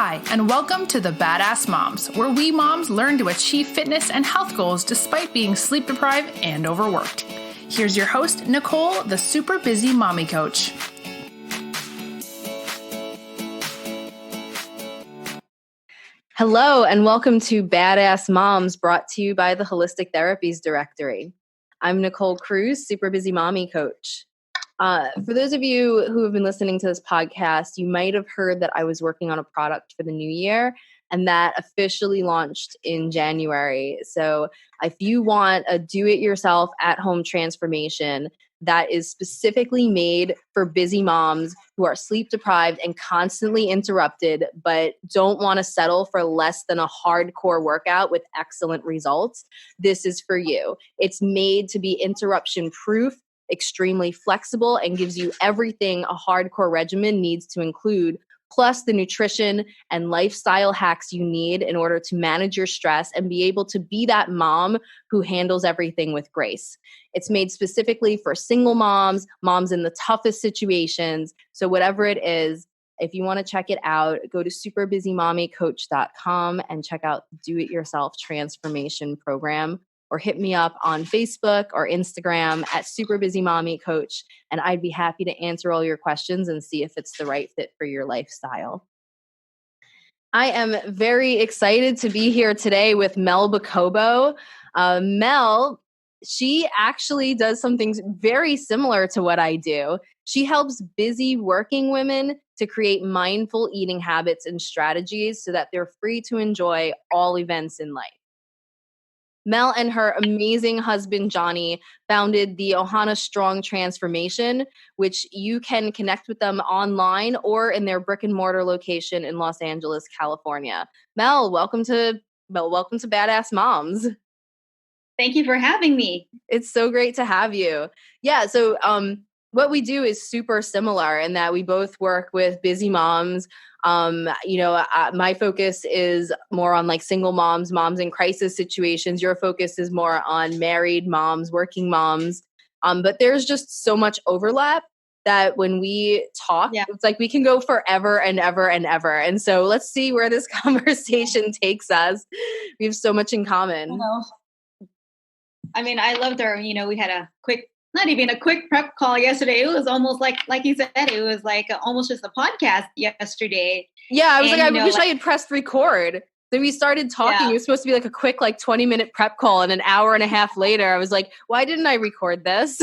Hi, and welcome to the Badass Moms, where we moms learn to achieve fitness and health goals despite being sleep deprived and overworked. Here's your host, Nicole, the super busy mommy coach. Hello, and welcome to Badass Moms, brought to you by the Holistic Therapies Directory. I'm Nicole Cruz, super busy mommy coach. For those of you who have been listening to this podcast, you might have heard that I was working on a product for the new year, and that officially launched in January. So if you want a do-it-yourself at-home transformation that is specifically made for busy moms who are sleep deprived and constantly interrupted, but don't want to settle for less than a hardcore workout with excellent results, this is for you. It's made to be interruption proof, extremely flexible, and gives you everything a hardcore regimen needs to include, plus the nutrition and lifestyle hacks you need in order to manage your stress and be able to be that mom who handles everything with grace. It's made specifically for single moms, moms in the toughest situations. So whatever it is, if you want to check it out, go to superbusymommycoach.com and check out the Do-It-Yourself Transformation Program, or hit me up on Facebook or Instagram at superbusymommycoach, and I'd be happy to answer all your questions and see if it's the right fit for your lifestyle. I am very excited to be here today with Mel Bocobo. Mel, she actually does some things very similar to what I do. She helps busy working women to create mindful eating habits and strategies so that they're free to enjoy all events in life. Mel and her amazing husband, Johnny, founded the Ohana Strong Transformation, which you can connect with them online or in their brick and mortar location in Los Angeles, California. Mel, welcome to Badass Moms. Thank you for having me. It's so great to have you. Yeah, so what we do is super similar in that we both work with busy moms. My focus is more on like single moms, moms in crisis situations. Your focus is more on married moms, working moms. But there's just so much overlap that when we talk, It's like we can go forever and ever and ever. And so let's see where this conversation takes us. We have so much in common. I loved our, we had not even a quick prep call yesterday. It was almost like you said, it was like almost just a podcast yesterday. Yeah, I was I wish I had pressed record. Then we started talking. Yeah. It was supposed to be like a quick 20-minute prep call, and an hour and a half later, I was like, why didn't I record this?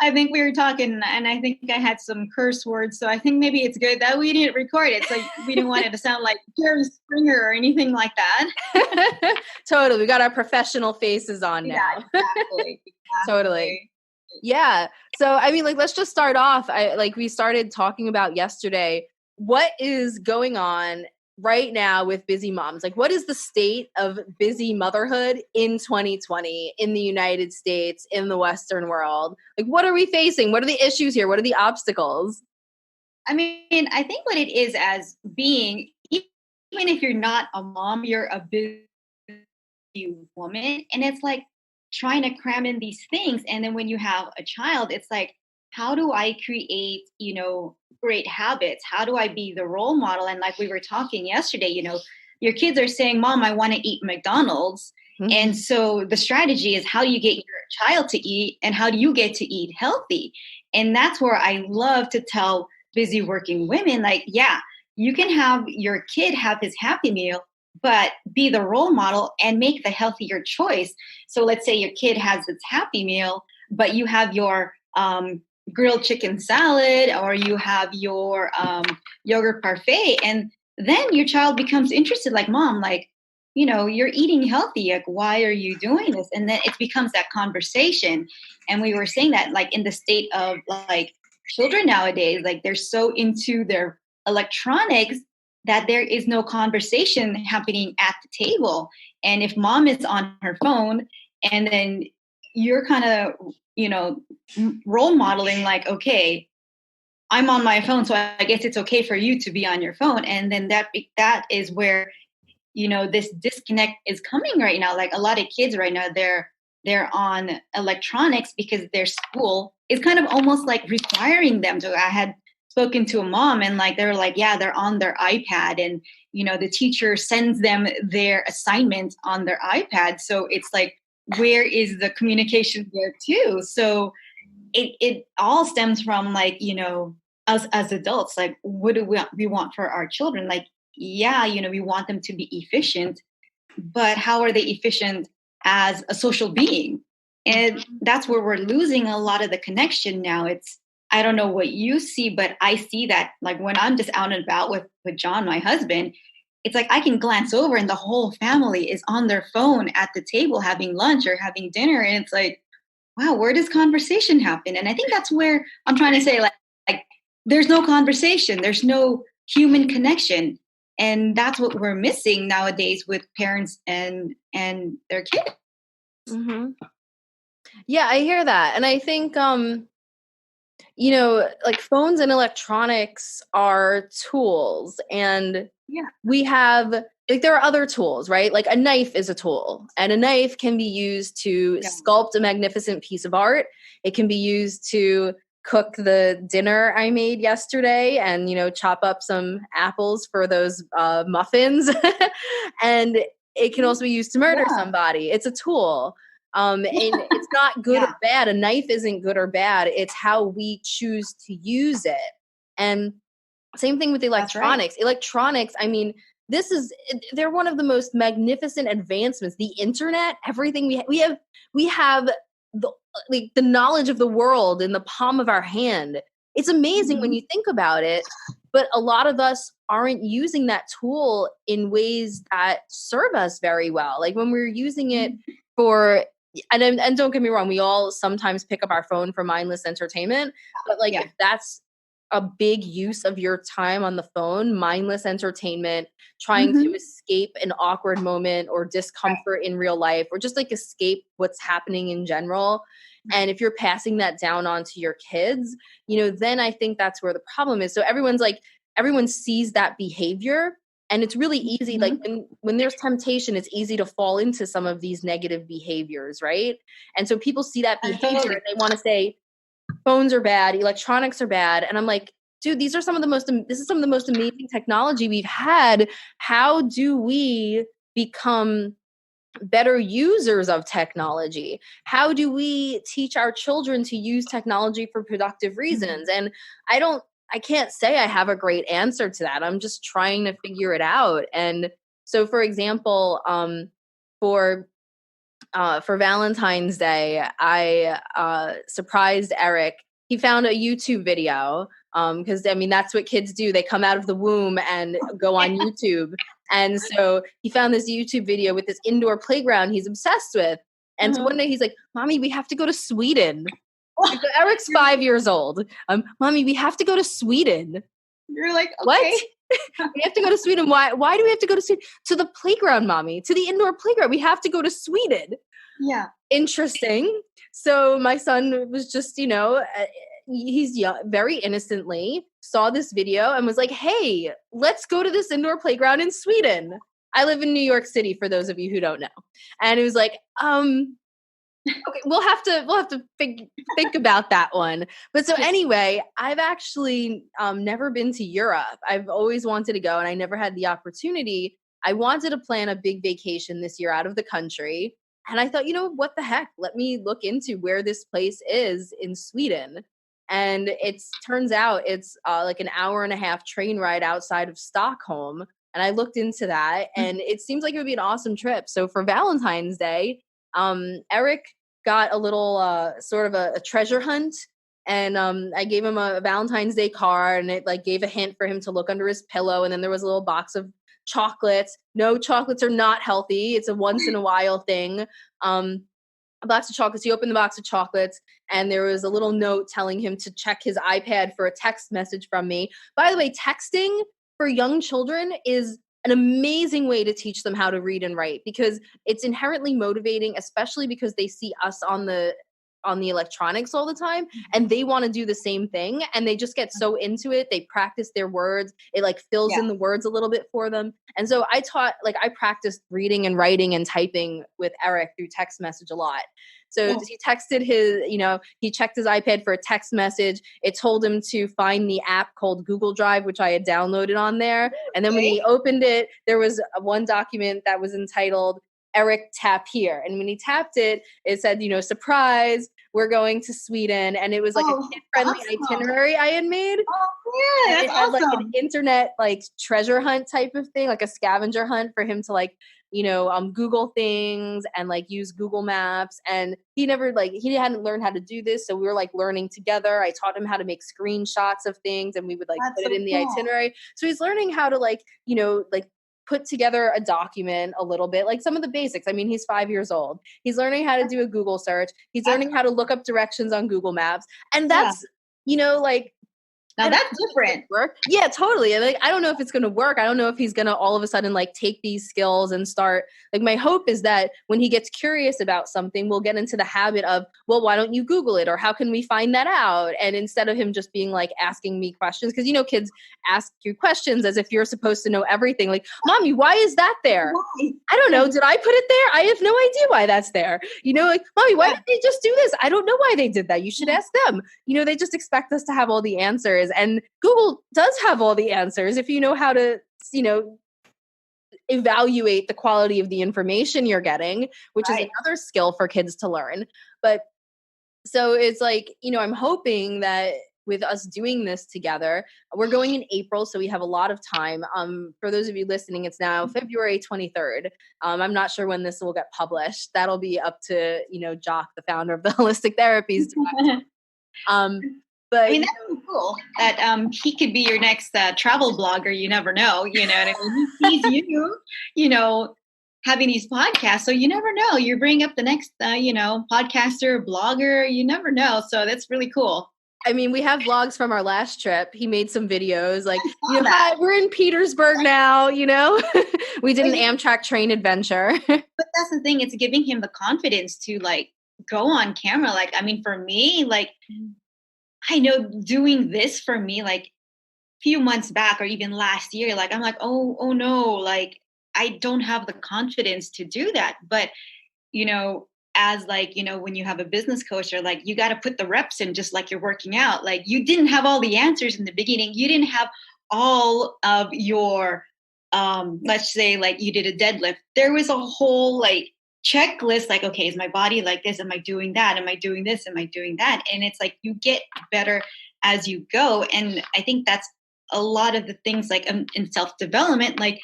I think we were talking, and I think I had some curse words, so I think maybe it's good that we didn't record it. So we didn't want it to sound like Jerry Springer or anything like that. Totally. We got our professional faces on now. Yeah, exactly. Totally. Yeah. So, let's just start off. We started talking about yesterday, what is going on right now with busy moms? What is the state of busy motherhood in 2020 in the United States, in the Western world? What are we facing? What are the issues here? What are the obstacles? I think what it is as being, even if you're not a mom, you're a busy woman. And it's like trying to cram in these things. And then when you have a child, it's like, how do I create, great habits? How do I be the role model? And like we were talking yesterday, your kids are saying, Mom, I want to eat McDonald's. Mm-hmm. And so the strategy is, how do you get your child to eat, and how do you get to eat healthy? And that's where I love to tell busy working women, you can have your kid have his Happy Meal, but be the role model and make the healthier choice. So let's say your kid has its Happy Meal, but you have your grilled chicken salad, or you have your yogurt parfait, and then your child becomes interested, like, Mom, you're eating healthy, why are you doing this? And then it becomes that conversation. And we were saying that in the state of children nowadays, they're so into their electronics that there is no conversation happening at the table. And if mom is on her phone, and then you're kind of role modeling, okay, I'm on my phone, so I guess it's okay for you to be on your phone. And then that is where, this disconnect is coming right now. A lot of kids right now, they're on electronics because their school is kind of almost requiring them to. I had spoken to a mom and like they're like, yeah, they're on their iPad, and the teacher sends them their assignment on their iPad. So it's like, where is the communication there too? So it all stems from like, us as adults, like what do we want for our children? Like, yeah, we want them to be efficient, but how are they efficient as a social being? And that's where we're losing a lot of the connection now. I don't know what you see, but I see that like when I'm just out and about with John, my husband, it's like I can glance over and the whole family is on their phone at the table having lunch or having dinner. And it's like, wow, where does conversation happen? And I think that's where I'm trying to say, like there's no conversation, there's no human connection. And that's what we're missing nowadays with parents and their kids. Mm-hmm. Yeah, I hear that. And I think, like phones and electronics are tools, and we have, like, there are other tools, right? Like a knife is a tool, and a knife can be used to sculpt a magnificent piece of art. It can be used to cook the dinner I made yesterday and, chop up some apples for those muffins. And it can also be used to murder somebody. It's a tool. And it's not good or bad. A knife isn't good or bad. It's how we choose to use it. And same thing with electronics. Right. Electronics, I mean, they're one of the most magnificent advancements. The internet, everything we have the knowledge of the world in the palm of our hand. It's amazing when you think about it, but a lot of us aren't using that tool in ways that serve us very well. Like when we're using it for, and don't get me wrong, we all sometimes pick up our phone for mindless entertainment, but like if that's a big use of your time on the phone, mindless entertainment, trying to escape an awkward moment or discomfort in real life, or just like escape what's happening in general. And if you're passing that down onto your kids, then I think that's where the problem is. So everyone sees that behavior, and it's really easy. Like when there's temptation, it's easy to fall into some of these negative behaviors, right? And so people see that behavior and they want to say, phones are bad, electronics are bad. And I'm like, dude, this is some of the most amazing technology we've had. How do we become better users of technology? How do we teach our children to use technology for productive reasons? And I can't say I have a great answer to that. I'm just trying to figure it out. And so, for example, for Valentine's Day, I surprised Eric. He found a YouTube video because, I mean, that's what kids do. They come out of the womb and go on YouTube. And so he found this YouTube video with this indoor playground he's obsessed with. And so one day he's like, Mommy, we have to go to Sweden. So Eric's 5 years old. Mommy, we have to go to Sweden. You're like, okay. What? We have to go to Sweden. Why do we have to go to Sweden? To the playground, Mommy. To the indoor playground. We have to go to Sweden. Yeah. Interesting. So my son was just, he's young, very innocently saw this video and was like, hey, let's go to this indoor playground in Sweden. I live in New York City, for those of you who don't know. And it was like, okay, we'll have to think about that one. But so anyway, I've actually never been to Europe. I've always wanted to go, and I never had the opportunity. I wanted to plan a big vacation this year out of the country. And I thought, what the heck? Let me look into where this place is in Sweden. And it turns out it's like an hour and a half train ride outside of Stockholm. And I looked into that, and it seems like it would be an awesome trip. So for Valentine's Day, Eric got a little sort of a treasure hunt, and I gave him a Valentine's Day card, and it like gave a hint for him to look under his pillow. And then there was a little box of chocolates. No, chocolates are not healthy. It's a once in a while thing. A box of chocolates. He opened the box of chocolates, and there was a little note telling him to check his iPad for a text message from me. By the way, texting for young children is an amazing way to teach them how to read and write, because it's inherently motivating, especially because they see us on the on the electronics all the time, and they want to do the same thing, and they just get so into it. They practice their words. It like fills in the words a little bit for them. And so I practiced reading and writing and typing with Eric through text message a lot. So he texted he checked his iPad for a text message. It told him to find the app called Google Drive, which I had downloaded on there. And then when he opened it, there was one document that was entitled Eric Tap Here. And when he tapped it, it said, surprise, we're going to Sweden. And it was like a kid-friendly itinerary I had made. Oh, yeah, and it had like an internet like treasure hunt type of thing, like a scavenger hunt for him to like, Google things and like use Google Maps. And he hadn't learned how to do this. So we were like learning together. I taught him how to make screenshots of things and we would like put it in the itinerary. So he's learning how to like put together a document a little bit, like some of the basics. I mean, he's 5 years old. He's learning how to do a Google search. He's learning how to look up directions on Google Maps. And that's, now that's different. Work. Yeah, totally. Like, I don't know if it's going to work. I don't know if he's going to all of a sudden like take these skills and start, like, my hope is that when he gets curious about something, we'll get into the habit of, well, why don't you Google it? Or how can we find that out? And instead of him just being like asking me questions, because, kids ask you questions as if you're supposed to know everything. Like, Mommy, why is that there? Why? I don't know. Did I put it there? I have no idea why that's there. Like, Mommy, why did they just do this? I don't know why they did that. You should ask them. They just expect us to have all the answers. And Google does have all the answers if you know how to, evaluate the quality of the information you're getting, which is another skill for kids to learn. But so it's like, I'm hoping that with us doing this together, we're going in April, so we have a lot of time. For those of you listening, it's now February 23rd. I'm not sure when this will get published. That'll be up to, Jock, the founder of the Holistic Therapies. But I mean, that's so cool that he could be your next travel blogger. You never know, what I mean? He sees you, having these podcasts. So you never know. You bring up the next, podcaster, blogger. You never know. So that's really cool. I mean, we have vlogs from our last trip. He made some videos like, hi, we're in Petersburg now, we did an Amtrak train adventure. But that's the thing. It's giving him the confidence to like go on camera. Like, I mean, for me, like, I know doing this for me, like a few months back or even last year, like, I'm like, oh no, like, I don't have the confidence to do that. But, as like, when you have a business coach, or like, you got to put the reps in just like you're working out. Like, you didn't have all the answers in the beginning. You didn't have all of your, let's say like you did a deadlift. There was a whole like checklist, like, okay, is my body like this? Am I doing that? Am I doing this? Am I doing that? And it's like, you get better as you go. And I think that's a lot of the things like in self-development, like,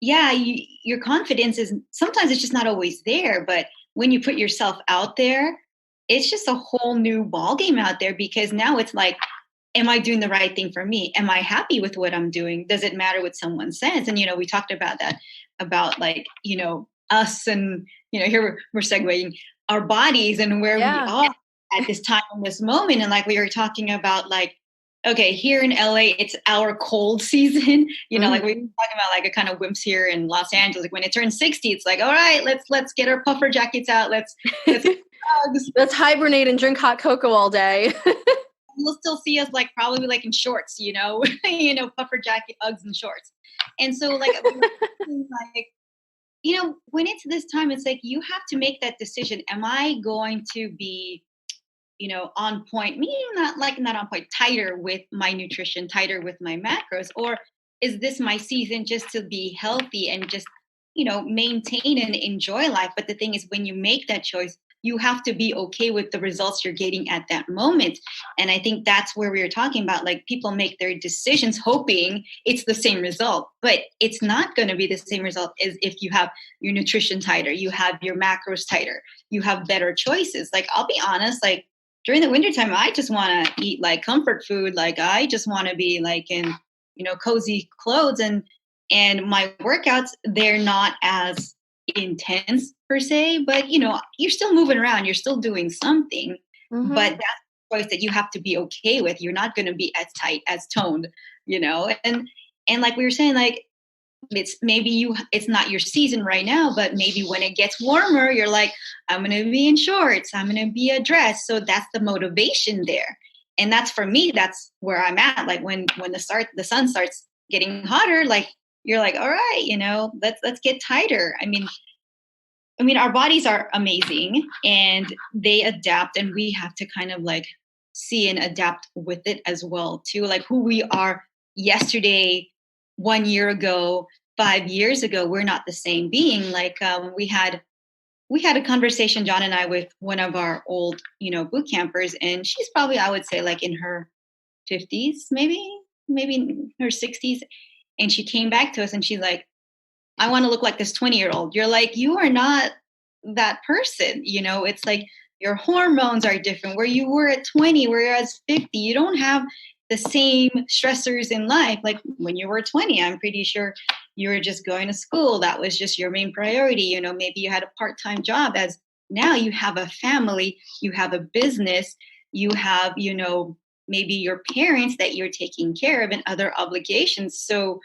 your confidence is sometimes it's just not always there. But when you put yourself out there, it's just a whole new ballgame out there, because now it's like, am I doing the right thing for me? Am I happy with what I'm doing? Does it matter what someone says? And, we talked about that, about like, us and, here we're segueing our bodies and where we are at this time, in this moment. And like we were talking about, like, okay, here in LA, it's our cold season, like we were talking about like a kind of wimps here in Los Angeles. Like when it turns 60, it's like, all right, let's get our puffer jackets out. Let's let's hibernate and drink hot cocoa all day. You'll still see us like probably like in shorts, puffer jacket, Uggs and shorts. And so like, when it's this time, it's like, you have to make that decision. Am I going to be, on point, meaning not on point, tighter with my nutrition, tighter with my macros? Or is this my season just to be healthy and just, maintain and enjoy life? But the thing is, when you make that choice, you have to be okay with the results you're getting at that moment. And I think that's where we were talking about, like, people make their decisions hoping it's the same result, but it's not going to be the same result as if you have your nutrition tighter, you have your macros tighter, you have better choices. Like, I'll be honest, like during the wintertime, I just want to eat like comfort food. Like, I just want to be like in, cozy clothes, and my workouts, they're not as intense per se, but you're still moving around, you're still doing something. But that's a choice that you have to be okay with. You're not going to be as tight, as toned, and like we were saying, like, it's not your season right now, but maybe when it gets warmer, you're like, I'm going to be in shorts, I'm going to be a dress. So that's the motivation there. And that's, for me, that's where I'm at. Like when the sun starts getting hotter, like you're like, all right, let's get tighter. I mean, our bodies are amazing and they adapt, and we have to kind of like see and adapt with it as well too. Like who we are yesterday, 1 year ago, 5 years ago, we're not the same being. Like we had a conversation, John and I, with one of our old, boot campers, and she's probably, I would say, like in her 50s, maybe in her 60s, and she came back to us and she's like, I want to look like this 20-year-old. You're like, you are not that person. It's like your hormones are different. Where you were at 20, whereas 50, you don't have the same stressors in life. Like when you were 20, I'm pretty sure you were just going to school. That was just your main priority. Maybe you had a part-time job, as now you have a family, you have a business, you have, maybe your parents that you're taking care of and other obligations. So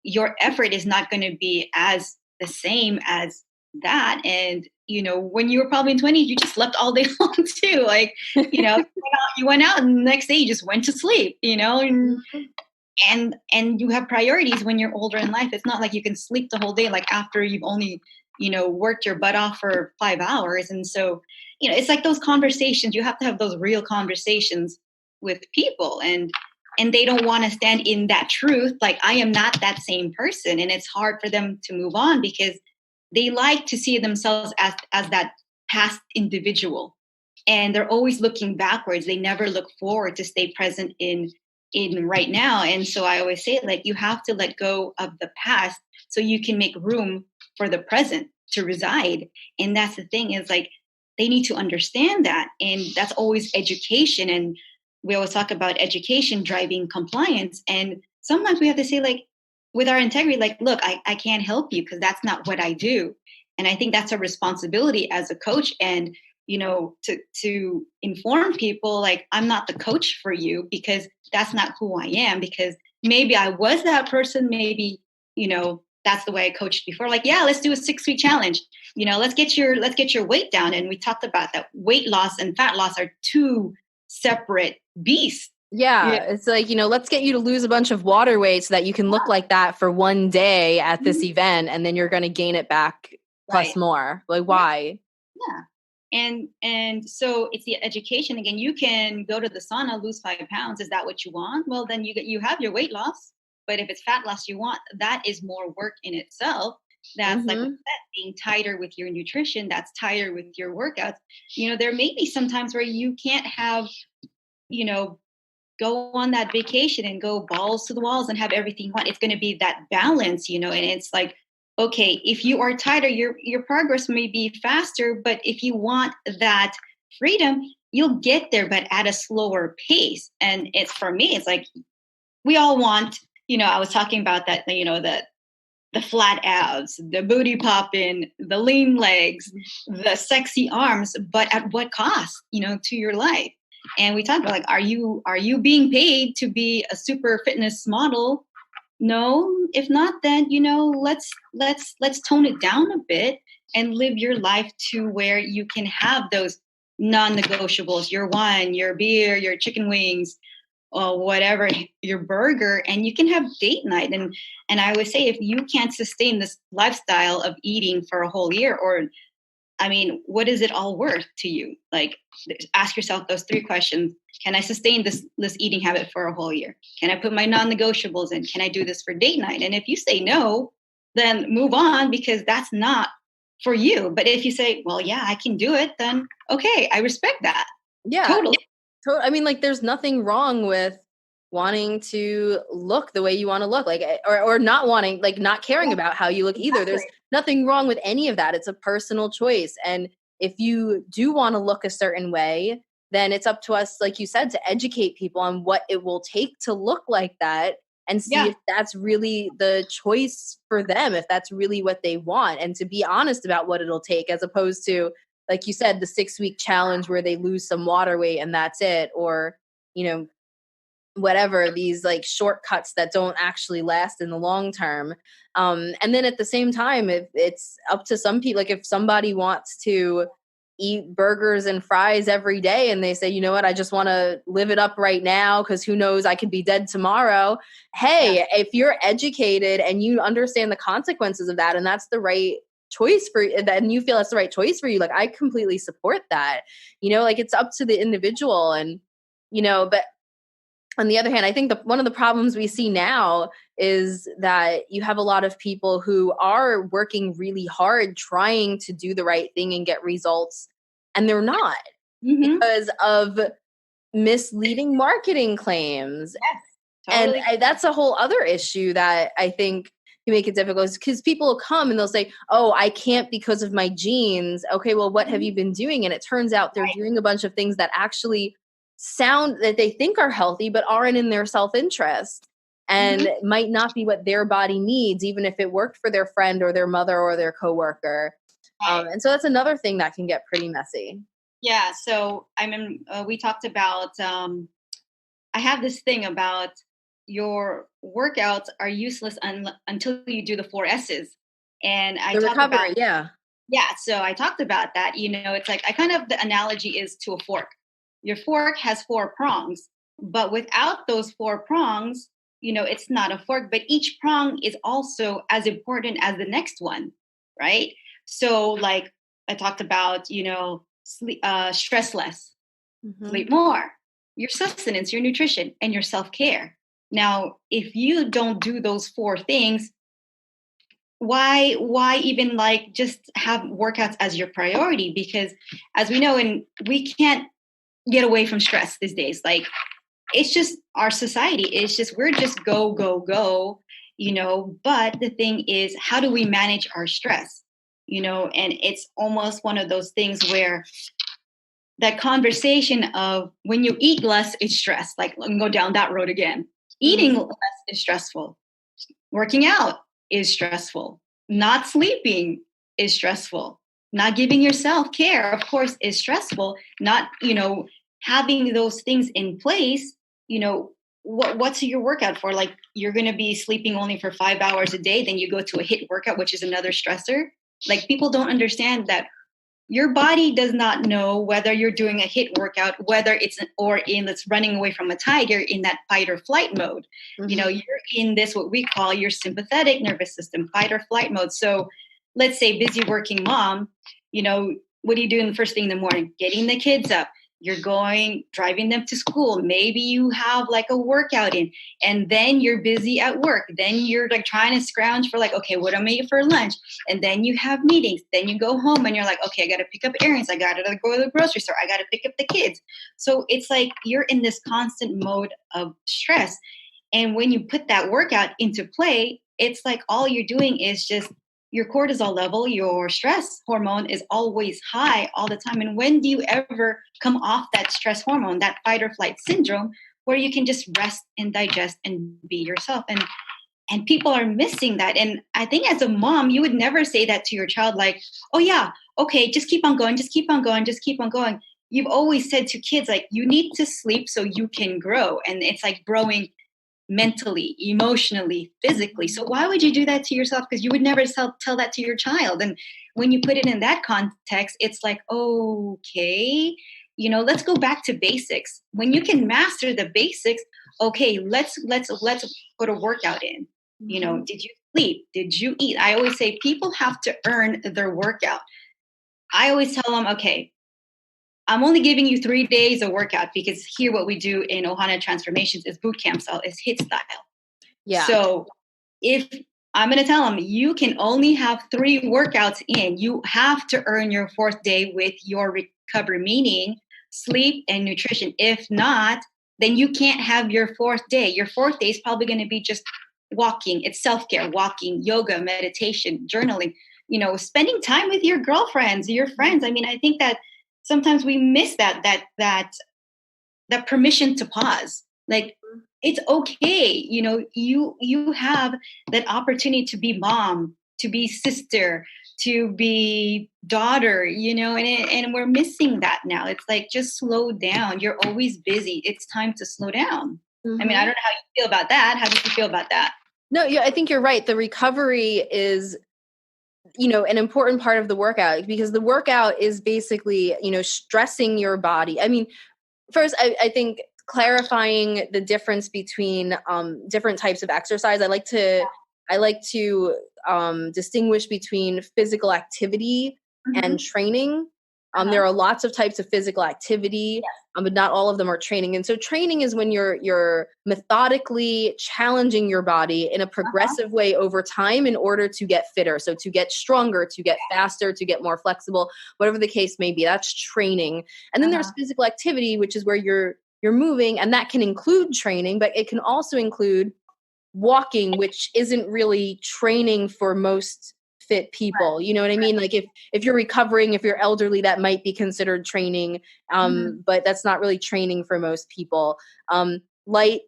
your effort is not going to be as the same as that. And when you were probably in 20s, you just slept all day long too. Like you went out and the next day you just went to sleep, and you have priorities when you're older in life. It's not like you can sleep the whole day, like after you've only worked your butt off for 5 hours. And so it's like those conversations, you have to have those real conversations with people, and they don't want to stand in that truth. Like, I am not that same person. And it's hard for them to move on because they like to see themselves as that past individual. And they're always looking backwards. They never look forward to stay present in right now. And so I always say, like, you have to let go of the past so you can make room for the present to reside. And that's the thing, is like, they need to understand that. And that's always education. And we always talk about education driving compliance. And sometimes we have to say, like, with our integrity, like, look, I can't help you because that's not what I do. And I think that's a responsibility as a coach. And, to inform people, like, I'm not the coach for you because that's not who I am. Because maybe I was that person. Maybe, that's the way I coached before. Like, yeah, let's do a 6-week challenge. Let's get your weight down. And we talked about that weight loss and fat loss are two separate beasts. Yeah, it's like, let's get you to lose a bunch of water weight so that you can look like that for one day at this event, and then you're going to gain it back plus more. Like, why? Yeah. And so it's the education. Again, you can go to the sauna, lose 5 pounds. Is that what you want? Well, then you have your weight loss. But if it's fat loss you want, that is more work in itself. That's like being tighter with your nutrition. That's tighter with your workouts. There may be some times where you can't have, go on that vacation and go balls to the walls and have everything you want. It's going to be that balance, and it's like, okay, if you are tighter, your progress may be faster, but if you want that freedom, you'll get there, but at a slower pace. And it's, for me, it's like, we all want, I was talking about that, the flat abs, the booty popping, the lean legs, the sexy arms, but at what cost, to your life? And we talked about, like, are you being paid to be a super fitness model? No. If not, then, let's tone it down a bit and live your life to where you can have those non-negotiables, your wine, your beer, your chicken wings, or whatever, your burger, and you can have date night. And I would say, if you can't sustain this lifestyle of eating for a whole year, or, what is it all worth to you? Like, ask yourself those 3 questions. Can I sustain this eating habit for a whole year? Can I put my non-negotiables in? Can I do this for date night? And if you say no, then move on, because that's not for you. But if you say, well, yeah, I can do it, then okay, I respect that. Yeah. Totally. There's nothing wrong with wanting to look the way you want to look, like, or not wanting, like, not caring about how you look either. There's nothing wrong with any of that. It's a personal choice. And if you do want to look a certain way, then it's up to us, like you said, to educate people on what it will take to look like that, and see if that's really the choice for them, if that's really what they want, and to be honest about what it'll take, as opposed to, like you said, the 6-week challenge where they lose some water weight and that's it. Or, whatever, these like shortcuts that don't actually last in the long term. And then at the same time, if it's up to some people, like if somebody wants to eat burgers and fries every day and they say, you know what, I just want to live it up right now because who knows, I could be dead tomorrow. Hey, if you're educated and you understand the consequences of that, and that's the right choice for you, and you feel that's the right choice for you, like I completely support that. Like it's up to the individual. And but on the other hand, I think one of the problems we see now is that you have a lot of people who are working really hard trying to do the right thing and get results, and they're not because of misleading marketing claims. Yes, totally. And that's a whole other issue that I think can make it difficult, because people will come and they'll say, oh, I can't because of my genes. Okay, well, what have you been doing? And it turns out they're doing a bunch of things that actually sound that they think are healthy, but aren't in their self-interest and might not be what their body needs, even if it worked for their friend or their mother or their coworker. And so that's another thing that can get pretty messy. Yeah. So we talked about, I have this thing about your workouts are useless until you do the 4 S's. And I The talk recovery, about, so I talked about that. It's like the analogy is to a fork. Your fork has 4 prongs, but without those 4 prongs, it's not a fork, but each prong is also as important as the next one, right? So like I talked about, sleep, stress less, sleep more, your sustenance, your nutrition, and your self-care. Now, if you don't do those 4 things, why even like just have workouts as your priority? Because as we know, and we can't get away from stress these days. Like it's just our society. It's just, we're just go, go, go, but the thing is, how do we manage our stress? And it's almost one of those things where that conversation of when you eat less, it's stress. Like, let me go down that road again. Eating less is stressful. Working out is stressful. Not sleeping is stressful. Not giving yourself care, of course, is stressful. Not, having those things in place, what's your workout for? Like, you're going to be sleeping only for 5 hours a day, then you go to a HIIT workout, which is another stressor. Like, people don't understand that your body does not know whether you're doing a HIIT workout, whether it's running away from a tiger in that fight or flight mode. You're in this, what we call your sympathetic nervous system, fight or flight mode. So let's say busy working mom, what do you do in the first thing in the morning? Getting the kids up. You're driving them to school. Maybe you have like a workout in, and then you're busy at work. Then you're like trying to scrounge for like, okay, what am I eating for lunch? And then you have meetings. Then you go home and you're like, okay, I got to pick up errands. I got to go to the grocery store. I got to pick up the kids. So it's like you're in this constant mode of stress. And when you put that workout into play, it's like all you're doing is just your cortisol level, your stress hormone is always high all the time. And when do you ever come off that stress hormone, that fight or flight syndrome, where you can just rest and digest and be yourself? And people are missing that. And I think as a mom, you would never say that to your child, like, oh yeah, okay, just keep on going, just keep on going, just keep on going. You've always said to kids, like, you need to sleep so you can grow. And it's like growing mentally, emotionally, physically. So why would you do that to yourself? Because you would never tell that to your child. And when you put it in that context, it's like, okay, let's go back to basics. When you can master the basics, okay, let's put a workout in. Did you sleep? Did you eat? I always say people have to earn their workout. I always tell them, okay, I'm only giving you 3 days of workout, because here what we do in Ohana Transformations is boot camp style, is HIIT style. Yeah. So if I'm going to tell them, you can only have 3 workouts in, you have to earn your 4th day with your recovery, meaning sleep and nutrition. If not, then you can't have your 4th day. Your 4th day is probably going to be just walking. It's self-care, walking, yoga, meditation, journaling, spending time with your girlfriends, your friends. I mean, I think that sometimes we miss that permission to pause. Like, it's okay. You have that opportunity to be mom, to be sister, to be daughter, and we're missing that now. It's like, just slow down. You're always busy. It's time to slow down. I mean, I don't know how you feel about that. How do you feel about that? No, yeah, I think you're right. The recovery is, an important part of the workout, because the workout is basically, stressing your body. I mean, first, I think clarifying the difference between different types of exercise. I like to distinguish between physical activity and training. There are lots of types of physical activity, but not all of them are training. And so training is when you're methodically challenging your body in a progressive way over time in order to get fitter. So to get stronger, to get faster, to get more flexible, whatever the case may be, that's training. And then there's physical activity, which is where you're moving, and that can include training, but it can also include walking, which isn't really training for most fit people. You know what I mean? Like if you're recovering, if you're elderly, that might be considered training, but that's not really training for most people. Light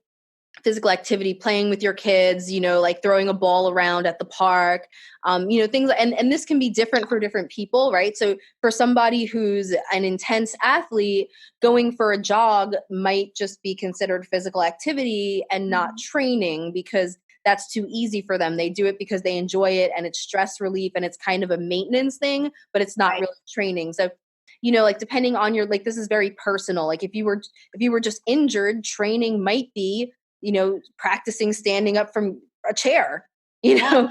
physical activity, playing with your kids, like throwing a ball around at the park, things. And this can be different for different people, right? So for somebody who's an intense athlete, going for a jog might just be considered physical activity and not training, because that's too easy for them. They do it because they enjoy it, and it's stress relief, and it's kind of a maintenance thing, but it's not really training. So like depending on your, like, this is very personal. Like if you were just injured, training might be practicing standing up from a chair, And so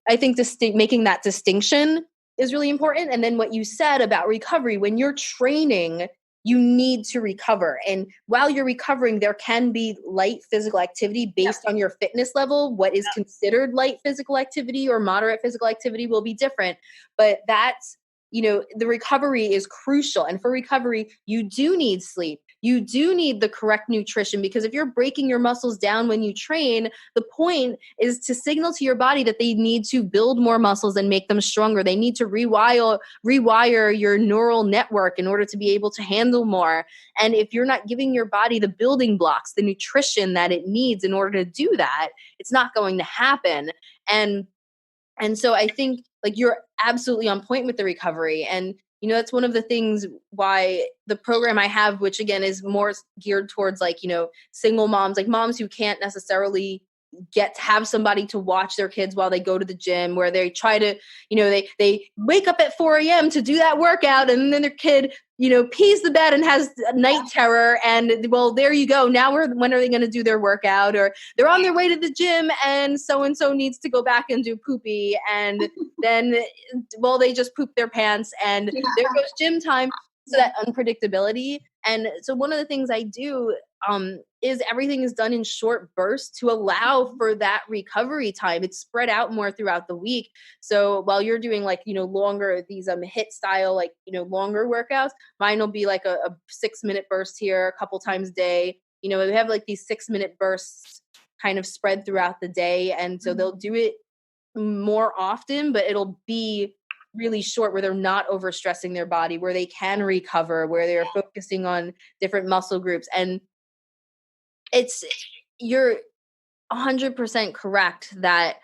I think making that distinction is really important. And then what you said about recovery, when you're training, you need to recover. And while you're recovering, there can be light physical activity based on your fitness level. What is considered light physical activity or moderate physical activity will be different, but that's, the recovery is crucial. And for recovery, you do need sleep. You do need the correct nutrition, because if you're breaking your muscles down when you train, the point is to signal to your body that they need to build more muscles and make them stronger. They need to rewire your neural network in order to be able to handle more. And if you're not giving your body the building blocks, the nutrition that it needs in order to do that, it's not going to happen. And so I think, like, you're absolutely on point with the recovery. And, that's one of the things why the program I have, which again is more geared towards like, single moms, like moms who can't necessarily get to have somebody to watch their kids while they go to the gym, where they try to, they wake up at 4 a.m. to do that workout, and then their kid, pees the bed and has night terror. And well, there you go. Now when are they going to do their workout? Or they're on their way to the gym and so-and-so needs to go back and do poopy. And then, well, they just poop their pants and there goes gym time. So that unpredictability. And so one of the things I do is everything is done in short bursts to allow for that recovery time. It's spread out more throughout the week. So while you're doing like, longer, these HIIT style, like, longer workouts, mine will be like a 6-minute burst here a couple times a day. We have like these 6-minute bursts kind of spread throughout the day. And so they'll do it more often, but it'll be really short, where they're not overstressing their body, where they can recover, where they're focusing on different muscle groups. And you're 100% correct that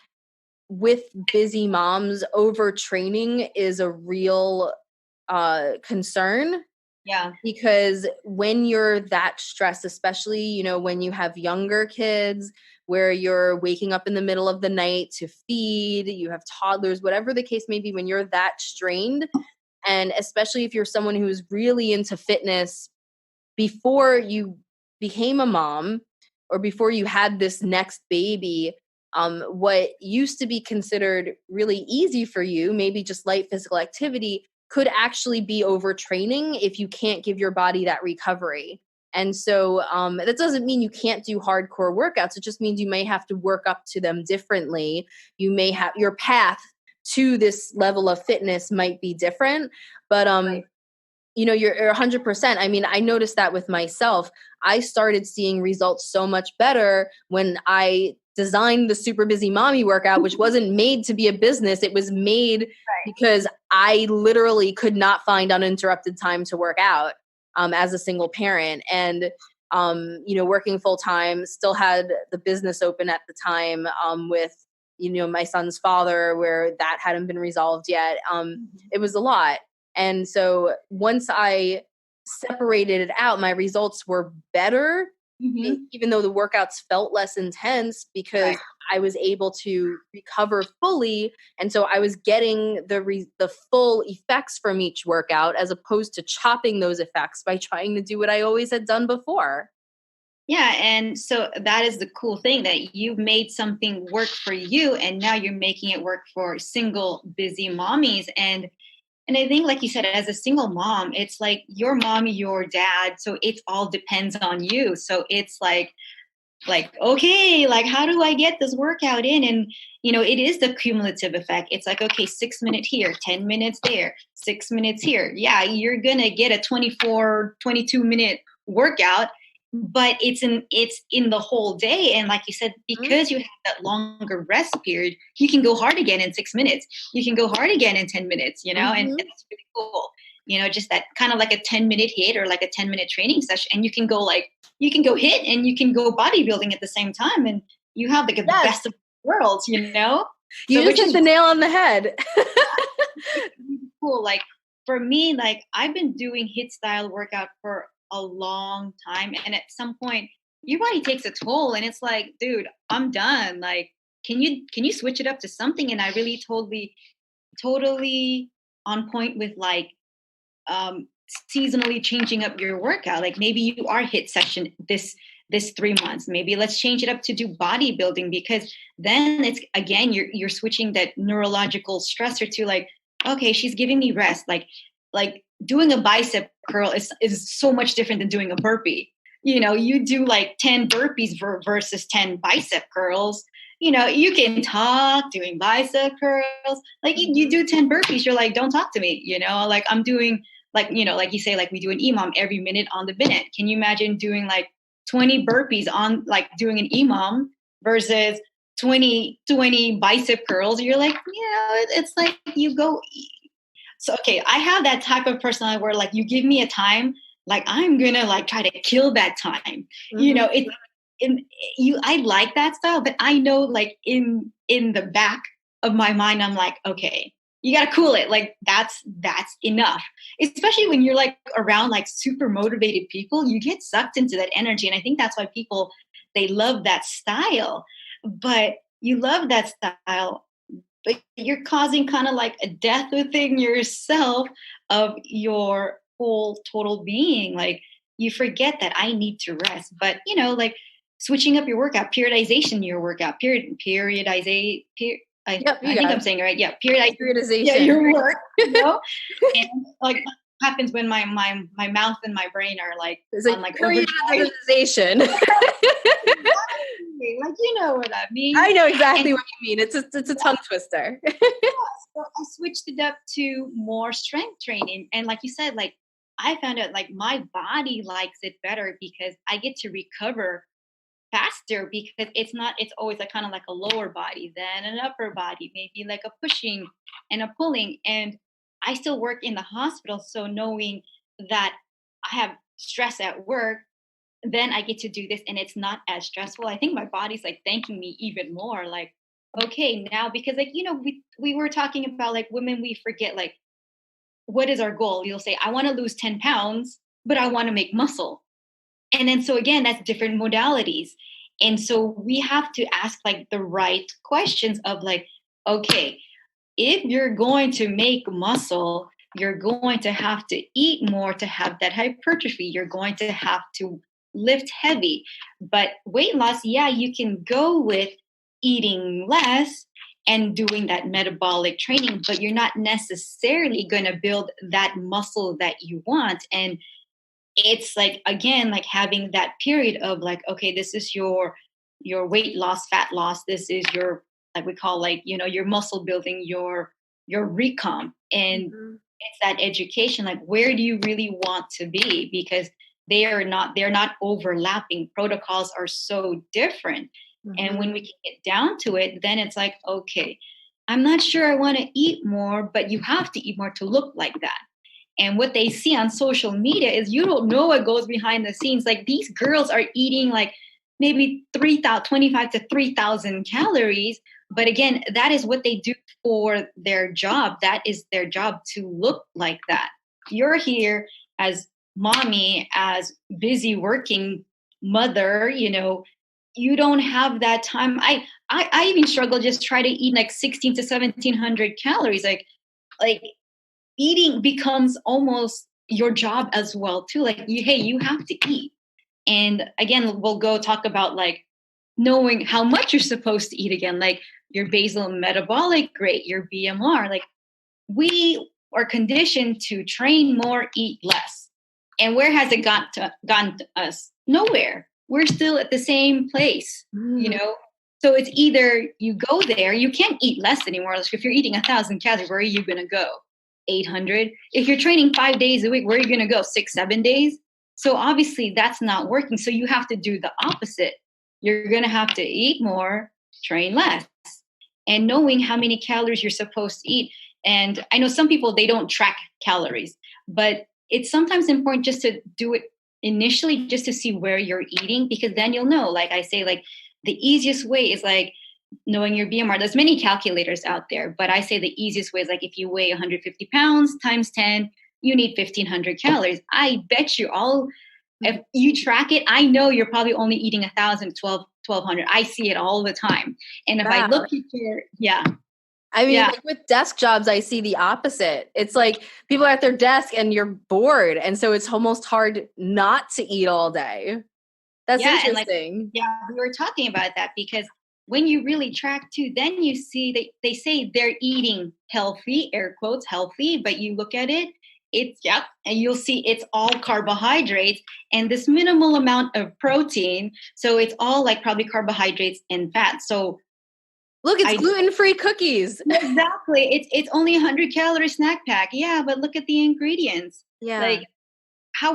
with busy moms, overtraining is a real concern. Yeah. Because when you're that stressed, especially, when you have younger kids, where you're waking up in the middle of the night to feed, you have toddlers, whatever the case may be, when you're that strained, and especially if you're someone who's really into fitness before you became a mom or before you had this next baby, what used to be considered really easy for you, maybe just light physical activity, could actually be overtraining if you can't give your body that recovery. And so that doesn't mean you can't do hardcore workouts. It just means you may have to work up to them differently. You may have your path to this level of fitness might be different, but you're 100%. I mean, I noticed that with myself. I started seeing results so much better when I designed the Super Busy Mommy workout, which wasn't made to be a business. It was made because I literally could not find uninterrupted time to work out as a single parent. And, working full time, still had the business open at the time with, my son's father, where that hadn't been resolved yet. It was a lot. And so once I separated it out, my results were better even though the workouts felt less intense, because I was able to recover fully. And so I was getting the full effects from each workout, as opposed to chopping those effects by trying to do what I always had done before. Yeah, and so that is the cool thing, that you've made something work for you, and now you're making it work for single busy mommies. And I think, like you said, as a single mom, it's like your mom, your dad, so it all depends on you. So it's like okay, like how do I get this workout in? And it is the cumulative effect. It's like, okay, 6 minutes here, 10 minutes there, 6 minutes here. Yeah, you're gonna get a 24, 22 minute workout, but it's in the whole day. And like you said, because you have that longer rest period, you can go hard again in 6 minutes, you can go hard again in 10 minutes, and that's really cool. Just that kind of like a 10-minute hit, or like a 10-minute training session, and you can go hit and you can go bodybuilding at the same time, and you have like the best of worlds, You so, just hit the nail on the head. Cool. Like for me, like I've been doing hit style workout for a long time, and at some point your body takes a toll, and it's like, dude, I'm done. Like, can you switch it up to something? And I really totally on point with like seasonally changing up your workout. Like maybe you are hit session this 3 months, maybe let's change it up to do bodybuilding, because then it's again you're switching that neurological stressor to like, okay, she's giving me rest. Like doing a bicep curl is so much different than doing a burpee. You do like 10 burpees versus 10 bicep curls. You can talk doing bicep curls. Like you do 10 burpees, you're like, don't talk to me. Like I'm doing like, like you say, like we do an EMOM every minute on the minute. Can you imagine doing like 20 burpees on like doing an EMOM versus 20 bicep curls? You're like, it's like you go. So, okay, I have that type of personality where like you give me a time, like I'm going to like try to kill that time. I like that style, but I know like in the back of my mind, I'm like, okay, you got to cool it. Like that's enough. Especially when you're like around like super motivated people, you get sucked into that energy. And I think that's why people, they love that style. But you love that style, but you're causing kind of like a death within yourself of your whole total being. Like you forget that I need to rest. But like switching up your workout, periodization your workout, I think I'm saying it right. Yeah, periodization. Yeah, your work. And like what happens when my mouth and my brain are like on like periodization. Like you know what I mean. I know exactly what you mean. It's a tongue twister. So I switched it up to more strength training, and like you said, like I found out like my body likes it better because I get to recover faster, because it's always like kind of like a lower body, then an upper body, maybe like a pushing and a pulling. And I still work in the hospital, so knowing that I have stress at work, then I get to do this and it's not as stressful. I think my body's like thanking me even more. Like, okay, now, because like, we were talking about like women, we forget like, what is our goal? You'll say, I want to lose 10 pounds, but I want to make muscle. And then, so again, that's different modalities. And so we have to ask like the right questions of like, okay, if you're going to make muscle, you're going to have to eat more to have that hypertrophy. You're going to have to lift heavy. But weight loss, yeah, you can go with eating less and doing that metabolic training, but you're not necessarily going to build that muscle that you want. And it's like, again, like having that period of like, okay, this is your weight loss, fat loss. This is your, like we call like, your muscle building, your recomp. And it's that education, like where do you really want to be? Because they're not overlapping. Protocols are so different. And when we can get down to it, then it's like, okay, I'm not sure I want to eat more, but you have to eat more to look like that. And what they see on social media is you don't know what goes behind the scenes. Like these girls are eating like maybe 25 to 3,000 calories. But again, that is what they do for their job. That is their job, to look like that. You're here as mommy, as busy working, mother, you don't have that time. I even struggle just try to eat like 16 to 1700 calories. Like eating becomes almost your job as well too. Like you have to eat. And again, we'll go talk about like knowing how much you're supposed to eat again, like your basal metabolic rate, your BMR. Like we are conditioned to train more, eat less. And where has it gone to us? Nowhere. We're still at the same place, So it's either you go there, you can't eat less anymore. Like if you're eating 1,000 calories, where are you going to go? 800. If you're training 5 days a week, where are you going to go? 6, 7 days? So obviously that's not working. So you have to do the opposite. You're going to have to eat more, train less, and knowing how many calories you're supposed to eat. And I know some people, they don't track calories, but it's sometimes important just to do it initially just to see where you're eating, because then you'll know. Like I say, like the easiest way is like knowing your BMR. There's many calculators out there, but I say the easiest way is like if you weigh 150 pounds times 10, you need 1,500 calories. I bet you if you track it, I know you're probably only eating 1,000, 1,200. I see it all the time. And if I look at I mean, like with desk jobs, I see the opposite. It's like people are at their desk and you're bored. And so it's almost hard not to eat all day. That's interesting. We were talking about that because when you really track too, then you see they say they're eating healthy, air quotes, healthy, but you look at it, and you'll see it's all carbohydrates and this minimal amount of protein. So it's all like probably carbohydrates and fat. So look, it's gluten-free cookies. Exactly. It's only 100 calorie snack pack. Yeah, but look at the ingredients. Yeah. Like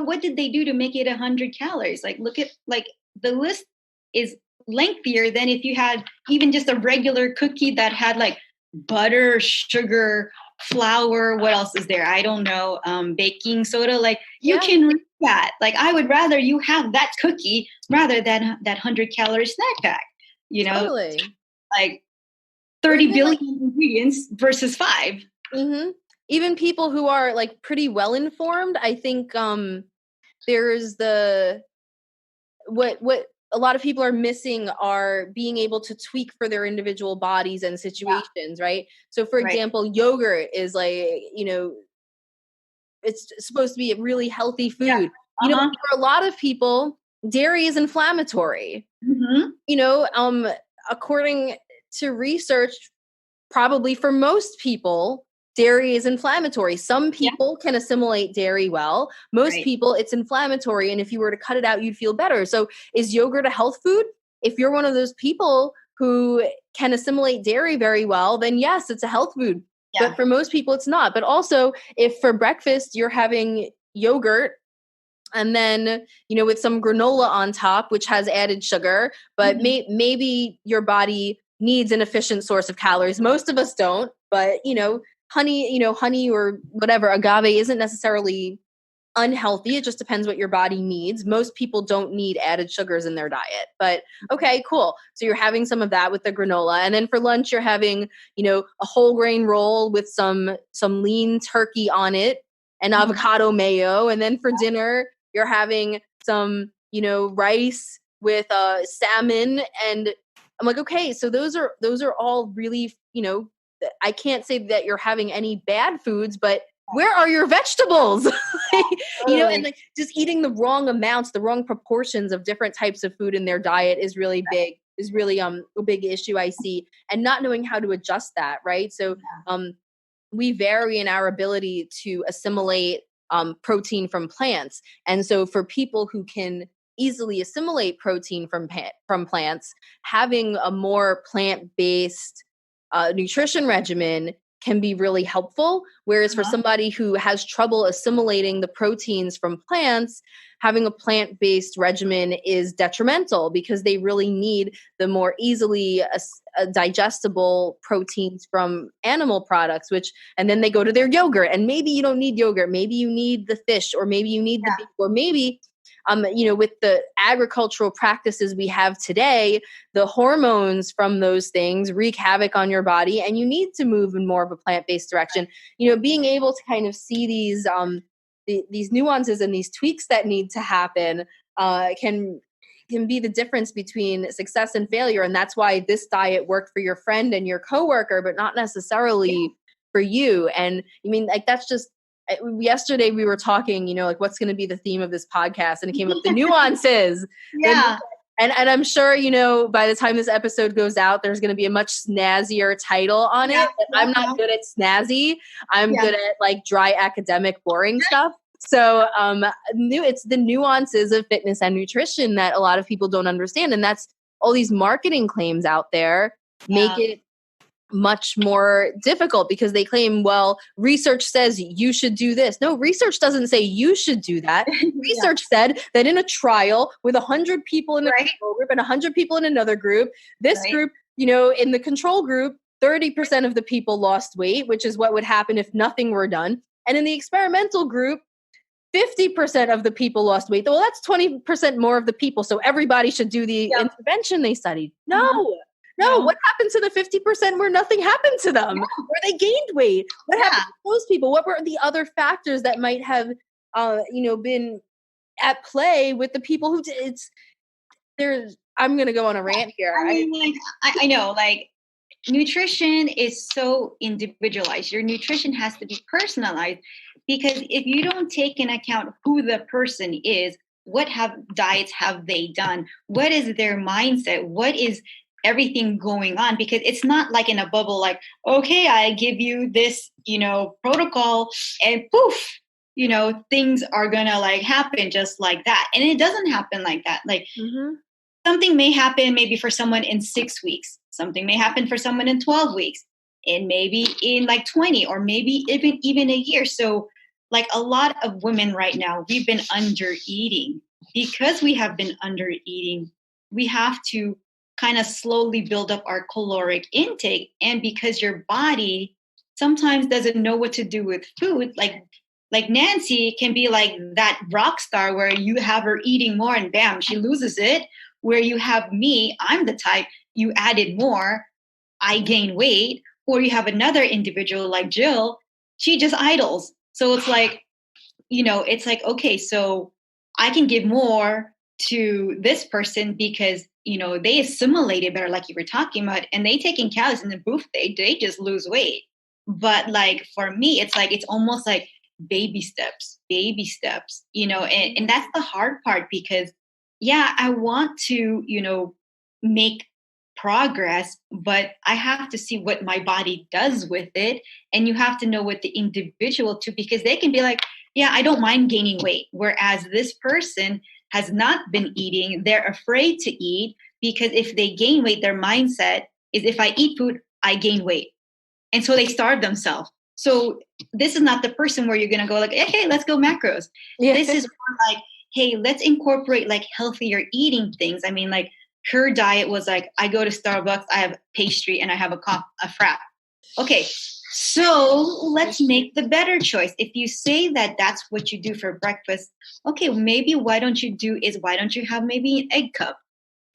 what did they do to make it 100 calories? Like look at like the list is lengthier than if you had even just a regular cookie that had like butter, sugar, flour. What else is there? I don't know. Baking soda. Like you can read that. Like I would rather you have that cookie rather than that 100 calorie snack pack. Totally. Like 30 billion ingredients versus 5. Mm-hmm. Even people who are like pretty well informed, I think there's what a lot of people are missing are being able to tweak for their individual bodies and situations, right? So for example, yogurt is like, it's supposed to be a really healthy food. For a lot of people, dairy is inflammatory. Mm-hmm. According to research, probably for most people, dairy is inflammatory. Some people can assimilate dairy well. Most people, it's inflammatory. And if you were to cut it out, you'd feel better. So is yogurt a health food? If you're one of those people who can assimilate dairy very well, then yes, it's a health food. Yeah. But for most people, it's not. But also, if for breakfast you're having yogurt and then, with some granola on top, which has added sugar, but maybe your body needs an efficient source of calories. Most of us don't, but honey or whatever, agave isn't necessarily unhealthy. It just depends what your body needs. Most people don't need added sugars in their diet, but okay, cool. So you're having some of that with the granola. And then for lunch, you're having, a whole grain roll with some lean turkey on it and avocado mayo. And then for dinner, you're having some, rice with salmon. And I'm like, okay, so those are all really, I can't say that you're having any bad foods, but where are your vegetables? And like just eating the wrong amounts, the wrong proportions of different types of food in their diet is really big, a big issue I see, and not knowing how to adjust that. Right. So, we vary in our ability to assimilate protein from plants. And so for people who can easily assimilate protein from plants, having a more plant-based nutrition regimen can be really helpful. Whereas for somebody who has trouble assimilating the proteins from plants, having a plant-based regimen is detrimental because they really need the more easily digestible proteins from animal products, and then they go to their yogurt. And maybe you don't need yogurt. Maybe you need the fish, or maybe you need the beef, or maybe with the agricultural practices we have today, the hormones from those things wreak havoc on your body, and you need to move in more of a plant-based direction. Being able to kind of see these nuances and these tweaks that need to happen can can be the difference between success and failure. And that's why this diet worked for your friend and your coworker, but not necessarily for you. And I mean, like, that's just, yesterday we were talking, like what's going to be the theme of this podcast, and it came up the nuances. Yeah. And I'm sure, by the time this episode goes out, there's going to be a much snazzier title on it. But I'm not good at snazzy. I'm good at like dry academic boring stuff. So it's the nuances of fitness and nutrition that a lot of people don't understand. And that's all these marketing claims out there make it much more difficult, because they claim, well, research says you should do this. No, research doesn't say you should do that. Research said that in a trial with 100 people in a control group and 100 people in another group, this group, in the control group, 30% of the people lost weight, which is what would happen if nothing were done. And in the experimental group, 50% of the people lost weight. Well, that's 20% more of the people. So everybody should do the intervention they studied. No, what happened to the 50% where nothing happened to them, where they gained weight? What happened to those people? What were the other factors that might have, been at play with the people who I'm going to go on a rant here. I know, like, nutrition is so individualized. Your nutrition has to be personalized, because if you don't take into account who the person is, what diets have they done? What is their mindset? What is everything going on? Because it's not like in a bubble, like, okay, I give you this, protocol, and poof, things are gonna like happen just like that. And it doesn't happen like that. Like something may happen maybe for someone in 6 weeks, something may happen for someone in 12 weeks, and maybe in like 20, or maybe even a year. So like a lot of women right now, we've been under eating. Because we have been under eating, we have to kind of slowly build up our caloric intake. And because your body sometimes doesn't know what to do with food, like Nancy can be like that rock star where you have her eating more and bam, she loses it. Where you have me, I'm the type, you added more, I gain weight. Or you have another individual like Jill, she just idles. So it's like, okay, so I can give more to this person because they assimilate it better, like you were talking about, and they take in calories, and then poof, they just lose weight. But like for me, it's like, it's almost like baby steps, and that's the hard part, because I want to, make progress, but I have to see what my body does with it. And you have to know what the individual too, because they can be like, I don't mind gaining weight. Whereas this person has not been eating. They're afraid to eat, because if they gain weight, their mindset is, if I eat food, I gain weight. And so they starve themselves. So this is not the person where you're going to go like, hey, let's go macros. This is more like, hey, let's incorporate like healthier eating things. I mean, like her diet was like, I go to Starbucks, I have pastry, and I have a frap. Okay, so let's make the better choice. If you say that that's what you do for breakfast, okay, maybe why don't you have maybe an egg cup?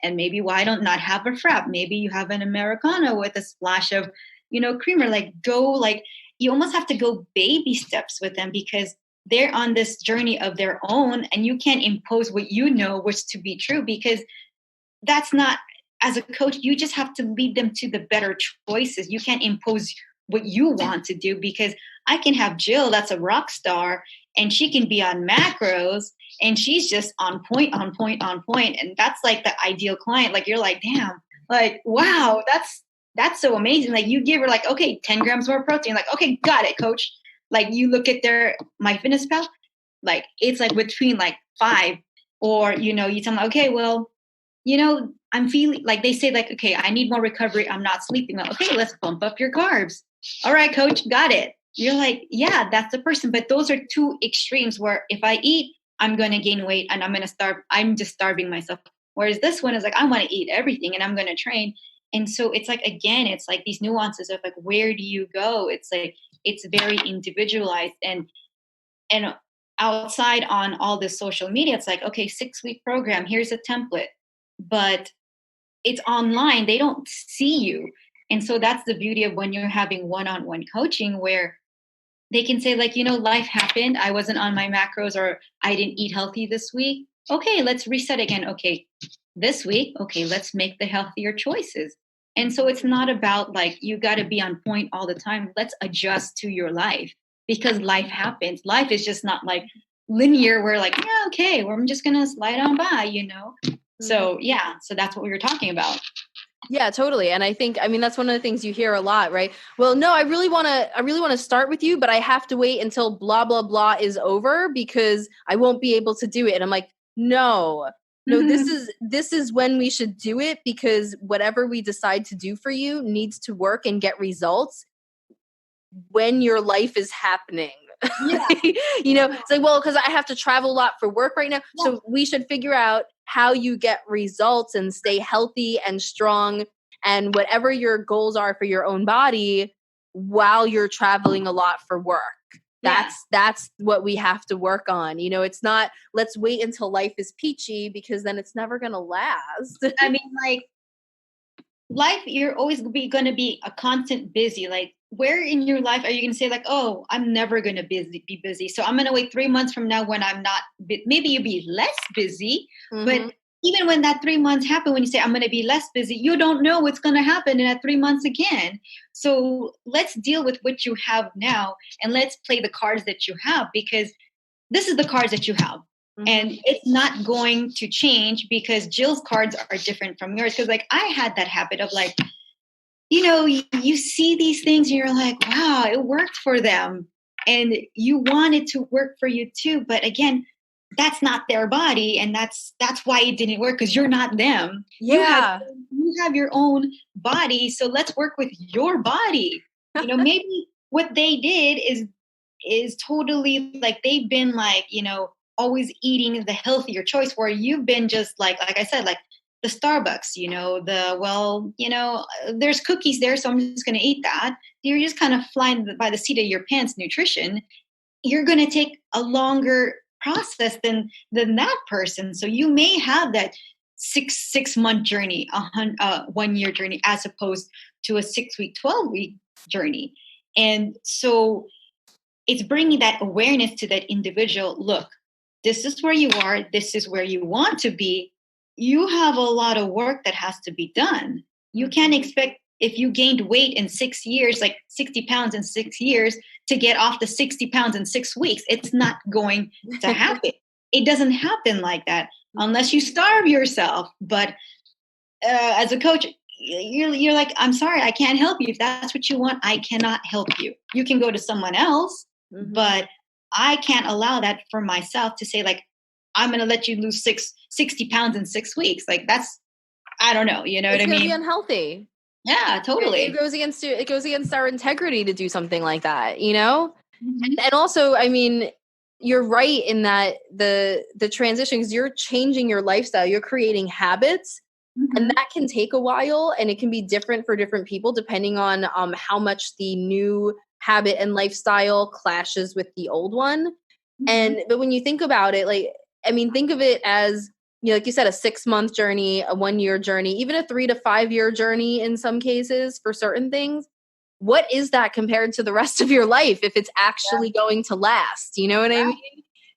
And maybe why don't not have a frap? Maybe you have an Americano with a splash of, creamer. You almost have to go baby steps with them, because they're on this journey of their own, and you can't impose what what's to be true, because that's not, as a coach, you just have to lead them to the better choices. You can't impose what you want to do, because I can have Jill, that's a rock star, and she can be on macros, and she's just on point. And that's like the ideal client. Like, you're like, damn, like, wow, that's so amazing. Like, you give her like, okay, 10 grams more protein. Like, okay, got it, coach. Like, you look at MyFitnessPal, like it's like between like 5, or, you tell them, okay, well, I'm feeling like, they say like, okay, I need more recovery, I'm not sleeping well. Okay, let's bump up your carbs. All right, coach, got it. You're like, yeah, that's the person. But those are two extremes where if I eat, I'm going to gain weight and I'm going to starve. I'm just starving myself. Whereas this one is like, I want to eat everything and I'm going to train. And so it's like, again, it's like these nuances of like, where do you go? It's like, it's very individualized, and outside on all this social media, it's like, okay, 6-week program, here's a template, but it's online. They don't see you. And so that's the beauty of when you're having one-on-one coaching, where they can say like, life happened. I wasn't on my macros, or I didn't eat healthy this week. Okay, let's reset again. Okay, this week, okay, let's make the healthier choices. And so it's not about like, you got to be on point all the time. Let's adjust to your life because life happens. Life is just not like linear. We're like, yeah, okay, well, I'm just going to slide on by, you know? So yeah, so that's what we were talking about. Yeah, totally. And I think, I mean, that's one of the things you hear a lot, right? Well, no, I really want to start with you, but I have to wait until blah, blah, blah is over because I won't be able to do it. And I'm like, no, this is when we should do it because whatever we decide to do for you needs to work and get results when your life is happening. Yeah. You know, it's like, well, because I have to travel a lot for work right now. Yeah. So we should figure out how you get results and stay healthy and strong and whatever your goals are for your own body while you're traveling a lot for work. That's what we have to work on. You know, it's not, let's wait until life is peachy because then it's never going to last. I mean, like, life, you're always going to be a constant busy. Like, where in your life are you going to say like, oh, I'm never going to be busy. So I'm going to wait 3 months from now when I'm not, maybe you'll be less busy. But even when that 3 months happen, when you say I'm going to be less busy, you don't know what's going to happen in that 3 months again. So let's deal with what you have now and let's play the cards that you have because this is the cards that you have. And it's not going to change because Jill's cards are different from yours. Because like I had that habit of like, you know, you see these things and you're like, wow, it worked for them. And you want it to work for you too. But again, that's not their body. And that's why it didn't work because you're not them. Yeah. You have your own body. So let's work with your body. You know, maybe what they did is totally like they've been like, you know, always eating the healthier choice where you've been just like I said, like the Starbucks, you know, there's cookies there, so I'm just going to eat that. You're just kind of flying by the seat of your pants nutrition. You're going to take a longer process than that person. So you may have that six month journey, 1 year journey, as opposed to a 6 week, 12-week journey. And so it's bringing that awareness to that individual. Look, this is where you are. This is where you want to be. You have a lot of work that has to be done. You can't expect if you gained weight in 6 years, like 60 pounds in 6 years, to get off the 60 pounds in 6 weeks. It's not going to happen. It doesn't happen like that unless you starve yourself. But as a coach, you're like, I'm sorry, I can't help you. If that's what you want, I cannot help you. You can go to someone else, but I can't allow that for myself to say like, I'm going to let you lose 60 pounds in 6 weeks. Like that's, I don't know. You know what I mean? It's going to be unhealthy. Yeah, totally. It goes against our integrity to do something like that, you know? And also, I mean, you're right in that the transitions, you're changing your lifestyle, you're creating habits, and that can take a while and it can be different for different people depending on how much the new habit and lifestyle clashes with the old one. But when you think about it, like, I mean, think of it as, you know, like you said, a 6 month journey, a 1 year journey, even a 3 to 5 year journey in some cases for certain things. What is that compared to the rest of your life if it's actually going to last? You know what I mean?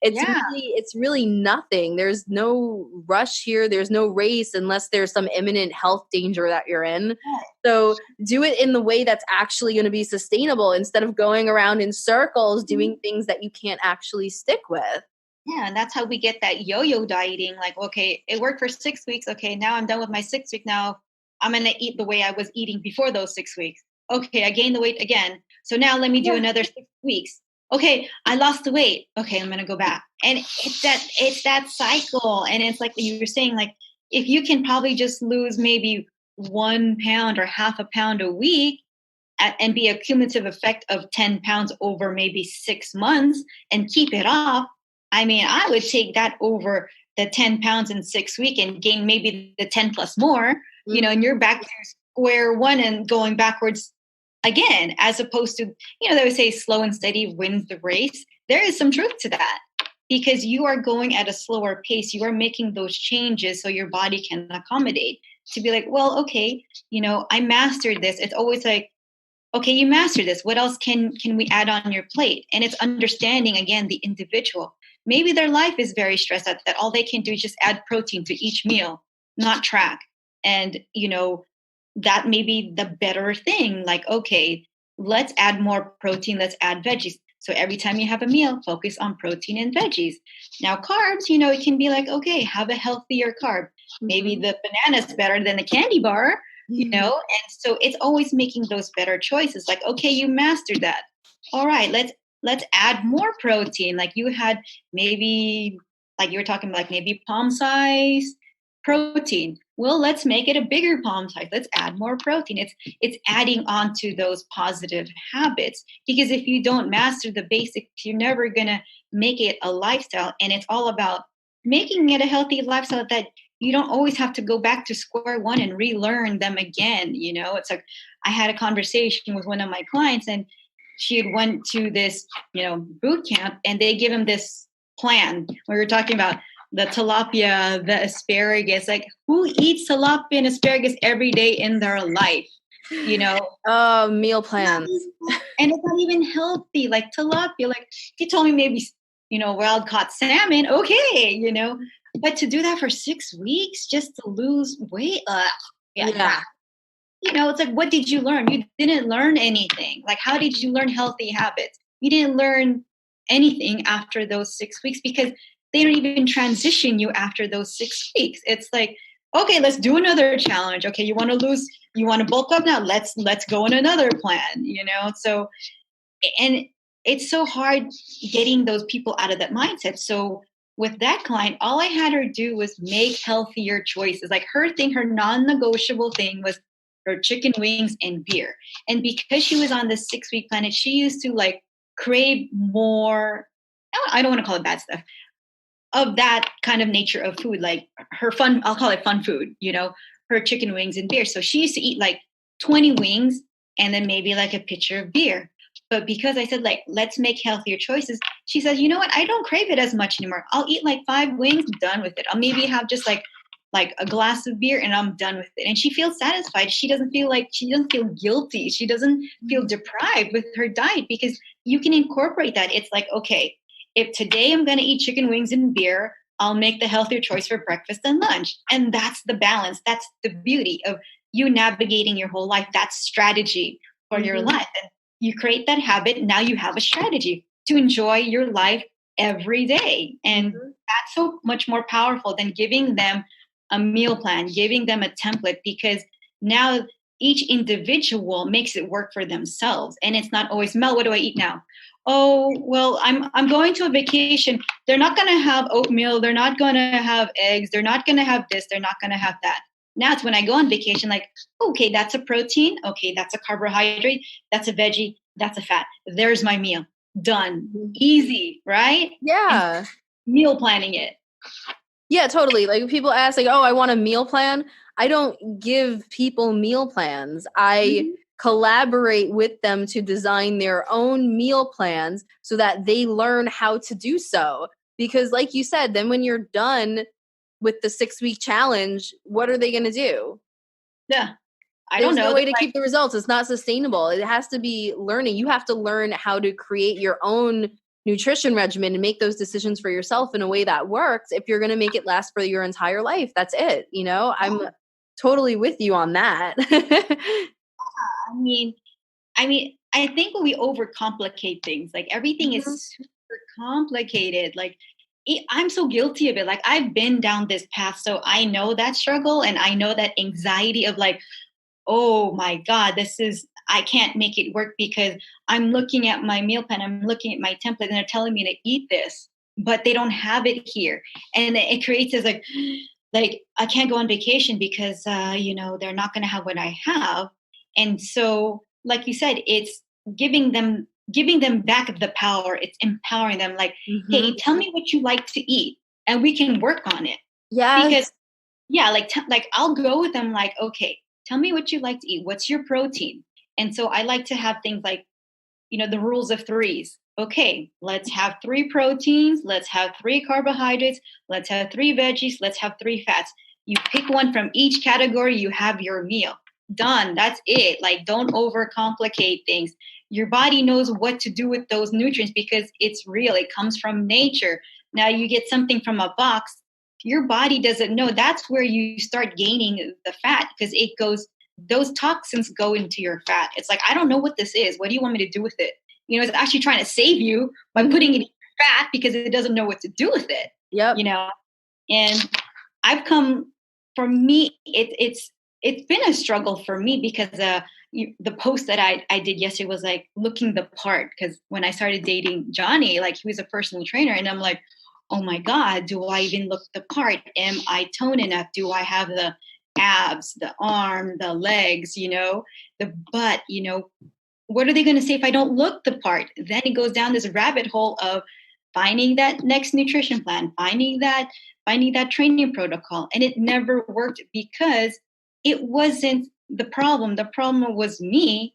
It's really nothing. There's no rush here. There's no race unless there's some imminent health danger that you're in. So do it in the way that's actually going to be sustainable instead of going around in circles doing things that you can't actually stick with. Yeah, and that's how we get that yo-yo dieting. Like, okay, it worked for 6 weeks. Okay, now I'm done with my 6 week. Now I'm going to eat the way I was eating before those 6 weeks. Okay, I gained the weight again. So now let me do another 6 weeks. Okay, I lost the weight. Okay, I'm going to go back. And it's that cycle. And it's like you were saying, like, if you can probably just lose maybe 1 pound or half a pound a week and be a cumulative effect of 10 pounds over maybe 6 months and keep it off, I mean, I would take that over the 10 pounds in 6 weeks and gain maybe the 10 plus more, you know, and you're back to square one and going backwards again, as opposed to, you know, they would say slow and steady wins the race. There is some truth to that because you are going at a slower pace. You are making those changes so your body can accommodate to be like, well, okay, you know, I mastered this. It's always like, okay, you mastered this. What else can we add on your plate? And it's understanding, again, the individual. Maybe their life is very stressed out that all they can do is just add protein to each meal. not track. And, that may be the better thing. Like, okay, let's add more protein, let's add veggies. So every time you have a meal, focus on protein and veggies. Now, carbs, it can be like, okay, have a healthier carb. Maybe the banana's better than the candy bar, and so it's always making those better choices. Like, okay, you mastered that. All right, let's add more protein. Like you had maybe, like you were talking about, like maybe palm size protein. Well, let's make it a bigger palm size. Let's add more protein. It's adding on to those positive habits, because if you don't master the basics, you're never gonna make it a lifestyle. And it's all about making it a healthy lifestyle that you don't always have to go back to square one and relearn them again. It's like I had a conversation with one of my clients, and she had went to this, boot camp, and they give him this plan. We were talking about the tilapia, the asparagus. Like, who eats tilapia and asparagus every day in their life? Meal plans. And it's not even healthy. Like tilapia, like he told me maybe, wild caught salmon. Okay, but to do that for 6 weeks just to lose weight. Yeah. It's like, what did you learn? You didn't learn anything. Like, how did you learn healthy habits? You didn't learn anything after those 6 weeks, because they don't even transition you after those 6 weeks. It's like, okay, let's do another challenge. Okay, you want to bulk up now? Let's go on another plan, So, and it's so hard getting those people out of that mindset. So with that client, all I had her do was make healthier choices. Like her non-negotiable thing was her chicken wings and beer. And because she was on the 6-week plan, she used to like crave more, I don't want to call it bad stuff, of that kind of nature of food, like her fun, I'll call it fun food, her chicken wings and beer. So she used to eat like 20 wings and then maybe like a pitcher of beer. But because I said, like, let's make healthier choices, she says, you know what? I don't crave it as much anymore. I'll eat like 5 wings, done with it. I'll maybe have just like a glass of beer and I'm done with it. And she feels satisfied. She doesn't feel guilty. She doesn't feel deprived with her diet, because you can incorporate that. It's like, okay, if today I'm going to eat chicken wings and beer, I'll make the healthier choice for breakfast and lunch. And that's the balance. That's the beauty of you navigating your whole life. That's strategy for your life. And you create that habit. Now you have a strategy to enjoy your life every day. And that's so much more powerful than giving them a meal plan, giving them a template, because now each individual makes it work for themselves. And it's not always, Mel, what do I eat now? Oh, well, I'm going to a vacation. They're not going to have oatmeal. They're not going to have eggs. They're not going to have this. They're not going to have that. Now it's when I go on vacation, like, okay, that's a protein. Okay, that's a carbohydrate. That's a veggie. That's a fat. There's my meal. Done. Easy, right? Yeah. And meal planning it. Yeah, totally. Like people ask, like, oh, I want a meal plan. I don't give people meal plans. I collaborate with them to design their own meal plans so that they learn how to do so. Because like you said, then when you're done with the 6-week challenge, what are they going to do? Yeah. There's no way to keep the results. It's not sustainable. It has to be learning. You have to learn how to create your own nutrition regimen and make those decisions for yourself in a way that works if you're going to make it last for your entire life. That's it. I'm totally with you on that. I think when we overcomplicate things, like everything is super complicated. Like I'm so guilty of it. Like I've been down this path, so I know that struggle and I know that anxiety of like, oh my God, I can't make it work because I'm looking at my meal plan, I'm looking at my template, and they're telling me to eat this, but they don't have it here. And it creates this like I can't go on vacation because, they're not going to have what I have. And so, like you said, it's giving them back the power. It's empowering them. Like, hey, tell me what you like to eat and we can work on it. Yeah. Because like I'll go with them like, okay, tell me what you like to eat. What's your protein? And so I like to have things like, the rules of threes. Okay, let's have 3 proteins. Let's have 3 carbohydrates. Let's have 3 veggies. Let's have 3 fats. You pick one from each category. You have your meal. Done. That's it. Like, don't overcomplicate things. Your body knows what to do with those nutrients because it's real. It comes from nature. Now you get something from a box. your body doesn't know. That's where you start gaining the fat, because those toxins go into your fat. It's like, I don't know what this is. What do you want me to do with it? It's actually trying to save you by putting it in your fat because it doesn't know what to do with it. Yep. And I've come, for me, it's been a struggle for me because the post that I did yesterday was like looking the part, because when I started dating Johnny, like, he was a personal trainer, and I'm like, oh my God, do I even look the part? Am I toned enough? Do I have the abs, the arm, the legs, the butt, what are they going to say if I don't look the part? Then it goes down this rabbit hole of finding that next nutrition plan, finding that training protocol. And it never worked because it wasn't the problem. The problem was me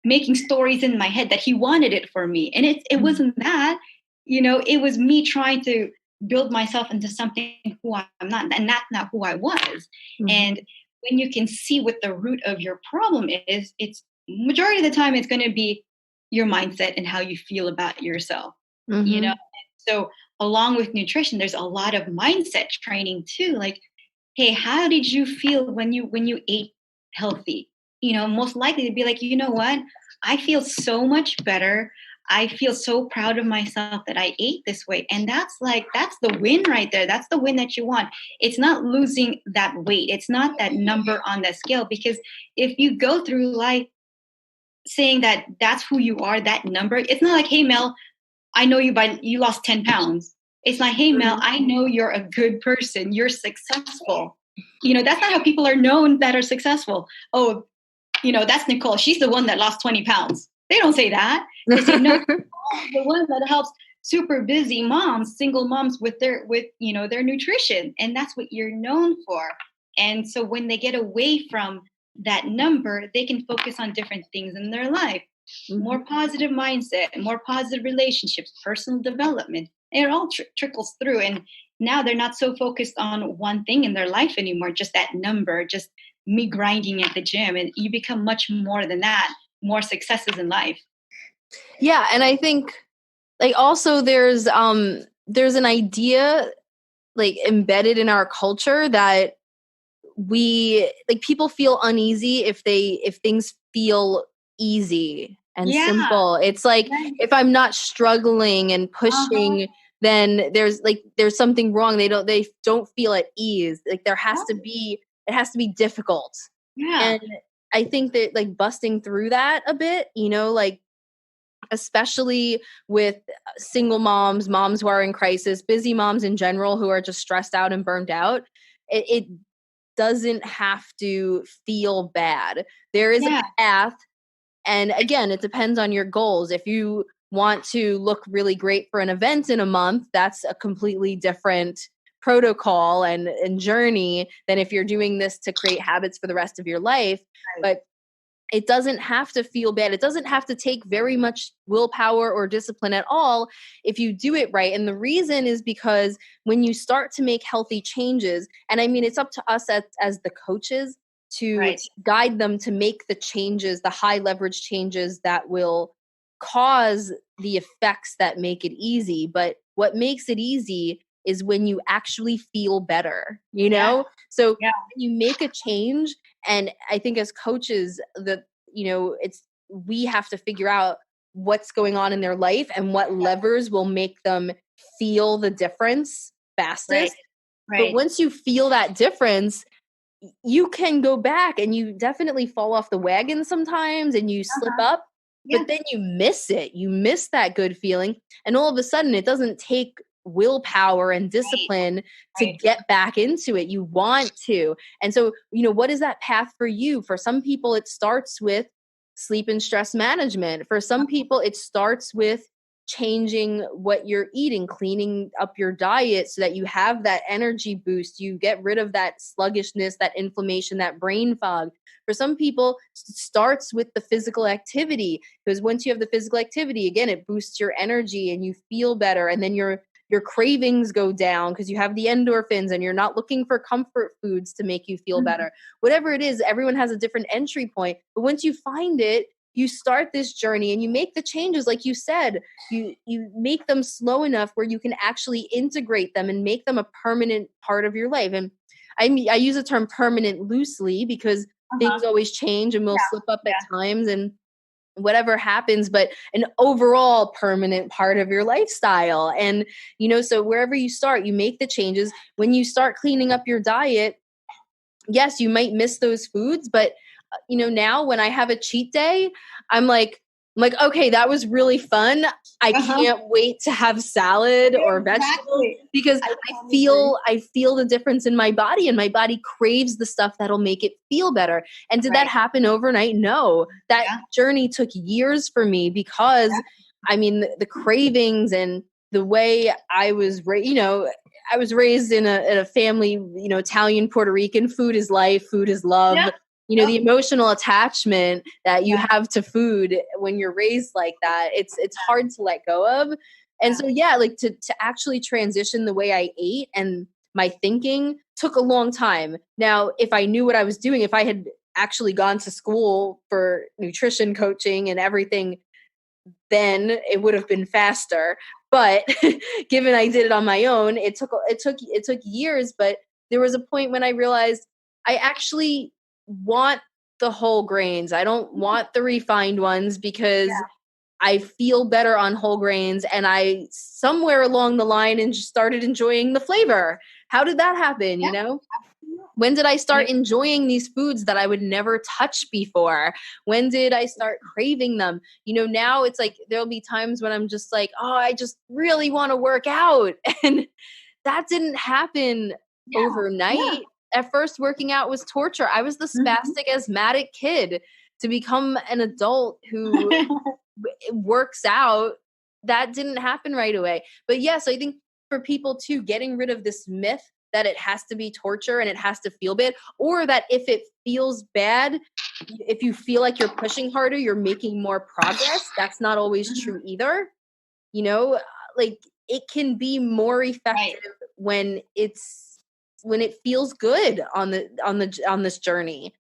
making stories in my head that he wanted it for me. And it wasn't that, it was me trying to build myself into something who I'm not, and that's not who I was. Mm-hmm. And when you can see what the root of your problem is, it's majority of the time it's going to be your mindset and how you feel about yourself. Mm-hmm. So along with nutrition, there's a lot of mindset training too. Like, hey, how did you feel when you ate healthy? Most likely to be like, you know what? I feel so much better. I feel so proud of myself that I ate this way. And that's the win right there. That's the win that you want. It's not losing that weight. It's not that number on the scale, because if you go through life saying that that's who you are, that number, it's not like, hey, Mel, I know you lost 10 pounds. It's like, hey, Mel, I know you're a good person. You're successful. That's not how people are known that are successful. Oh, that's Nicole. She's the one that lost 20 pounds. They don't say that. They say, no, the one that helps super busy moms, single moms with their nutrition. And that's what you're known for. And so when they get away from that number, they can focus on different things in their life. More positive mindset, more positive relationships, personal development. It all trickles through. And now they're not so focused on one thing in their life anymore, just that number, just me grinding at the gym. And you become much more than that, more successes in life. Yeah. And I think like also there's an idea like embedded in our culture that people feel uneasy if things feel easy and simple. It's like, if I'm not struggling and pushing, then there's something wrong. They don't feel at ease. Like it has to be difficult. Yeah. And I think that like busting through that a bit, like especially with single moms who are in crisis, busy moms in general who are just stressed out and burned out, it doesn't have to feel bad. There is a path. And again, it depends on your goals. If you want to look really great for an event in a month, that's a completely different protocol and journey than if you're doing this to create habits for the rest of your life. Right. But it doesn't have to feel bad. It doesn't have to take very much willpower or discipline at all if you do it right. And the reason is because when you start to make healthy changes, and I mean, it's up to us as the coaches to guide them to make the changes, the high leverage changes that will cause the effects that make it easy. But what makes it easy is when you actually feel better, So when you make a change, and I think as coaches we have to figure out what's going on in their life and what levers will make them feel the difference fastest. Right. But once you feel that difference, you can go back, and you definitely fall off the wagon sometimes and you slip up, but then you miss it. You miss that good feeling. And all of a sudden it doesn't take willpower and discipline to get back into it. You want to. And so, what is that path for you? For some people, it starts with sleep and stress management. For some people, it starts with changing what you're eating, cleaning up your diet so that you have that energy boost. You get rid of that sluggishness, that inflammation, that brain fog. For some people, it starts with the physical activity, because once you have the physical activity, again, it boosts your energy and you feel better. And then your cravings go down because you have the endorphins and you're not looking for comfort foods to make you feel better. Whatever it is, everyone has a different entry point. But once you find it, you start this journey and you make the changes, like you said, you make them slow enough where you can actually integrate them and make them a permanent part of your life. And I use the term permanent loosely because things always change and we'll slip up at times and whatever happens, but an overall permanent part of your lifestyle. And, so wherever you start, you make the changes. When you start cleaning up your diet, yes, you might miss those foods, but now when I have a cheat day, I'm like, okay, that was really fun. I can't wait to have salad or vegetables because I feel the difference in my body, and my body craves the stuff that'll make it feel better. And did that happen overnight? No, that journey took years for me because the cravings and the way I was I was raised in a family, Italian, Puerto Rican, food is life, food is love. The emotional attachment that you have to food when you're raised like that, it's hard to let go of. And so, like to actually transition the way I ate and my thinking took a long time. Now, if I knew what I was doing, if I had actually gone to school for nutrition coaching and everything, then it would have been faster. But given I did it on my own, it took years. But there was a point when I realized I actually want the whole grains. I don't want the refined ones because I feel better on whole grains. And I somewhere along the line and started enjoying the flavor. How did that happen? When did I start enjoying these foods that I would never touch before? When did I start craving them? Now it's like there'll be times when I'm just like, oh, I just really want to work out. And that didn't happen overnight. At first, working out was torture. I was the spastic asthmatic kid. To become an adult who works out, that didn't happen right away. But yes, I think for people too, getting rid of this myth that it has to be torture and it has to feel bad, or that if it feels bad, if you feel like you're pushing harder, you're making more progress. That's not always true either. Like it can be more effective when it feels good on this journey.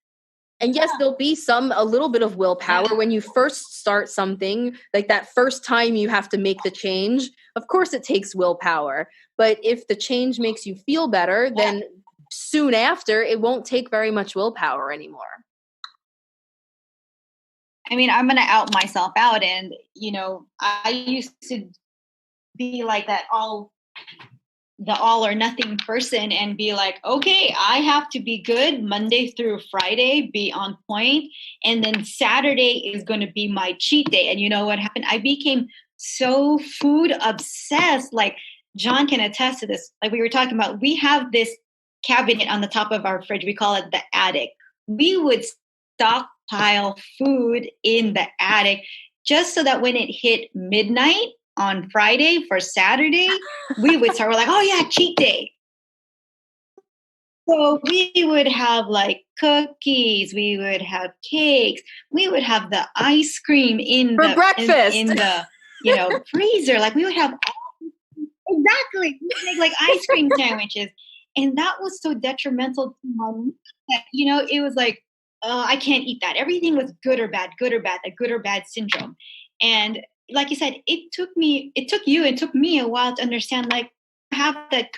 And yes, there'll be a little bit of willpower when you first start something, like that first time you have to make the change. Of course it takes willpower, but if the change makes you feel better, then soon after it won't take very much willpower anymore. I'm going to out myself out. And, I used to be like that all or nothing person and be like, okay, I have to be good Monday through Friday, be on point. And then Saturday is going to be my cheat day. And you know what happened? I became so food obsessed. Like John can attest to this. Like we were talking about, we have this cabinet on the top of our fridge. We call it the attic. We would stockpile food in the attic just so that when it hit midnight on Friday for Saturday, we would start, we're like, oh yeah, cheat day. So we would have like cookies, we would have cakes, we would have the ice cream in for breakfast in the freezer. Like we would have exactly, we would make like ice cream sandwiches. And that was so detrimental to my mood that, it was like, I can't eat that. Everything was good or bad, a good or bad syndrome. And like you said, it took me a while to understand, like, have that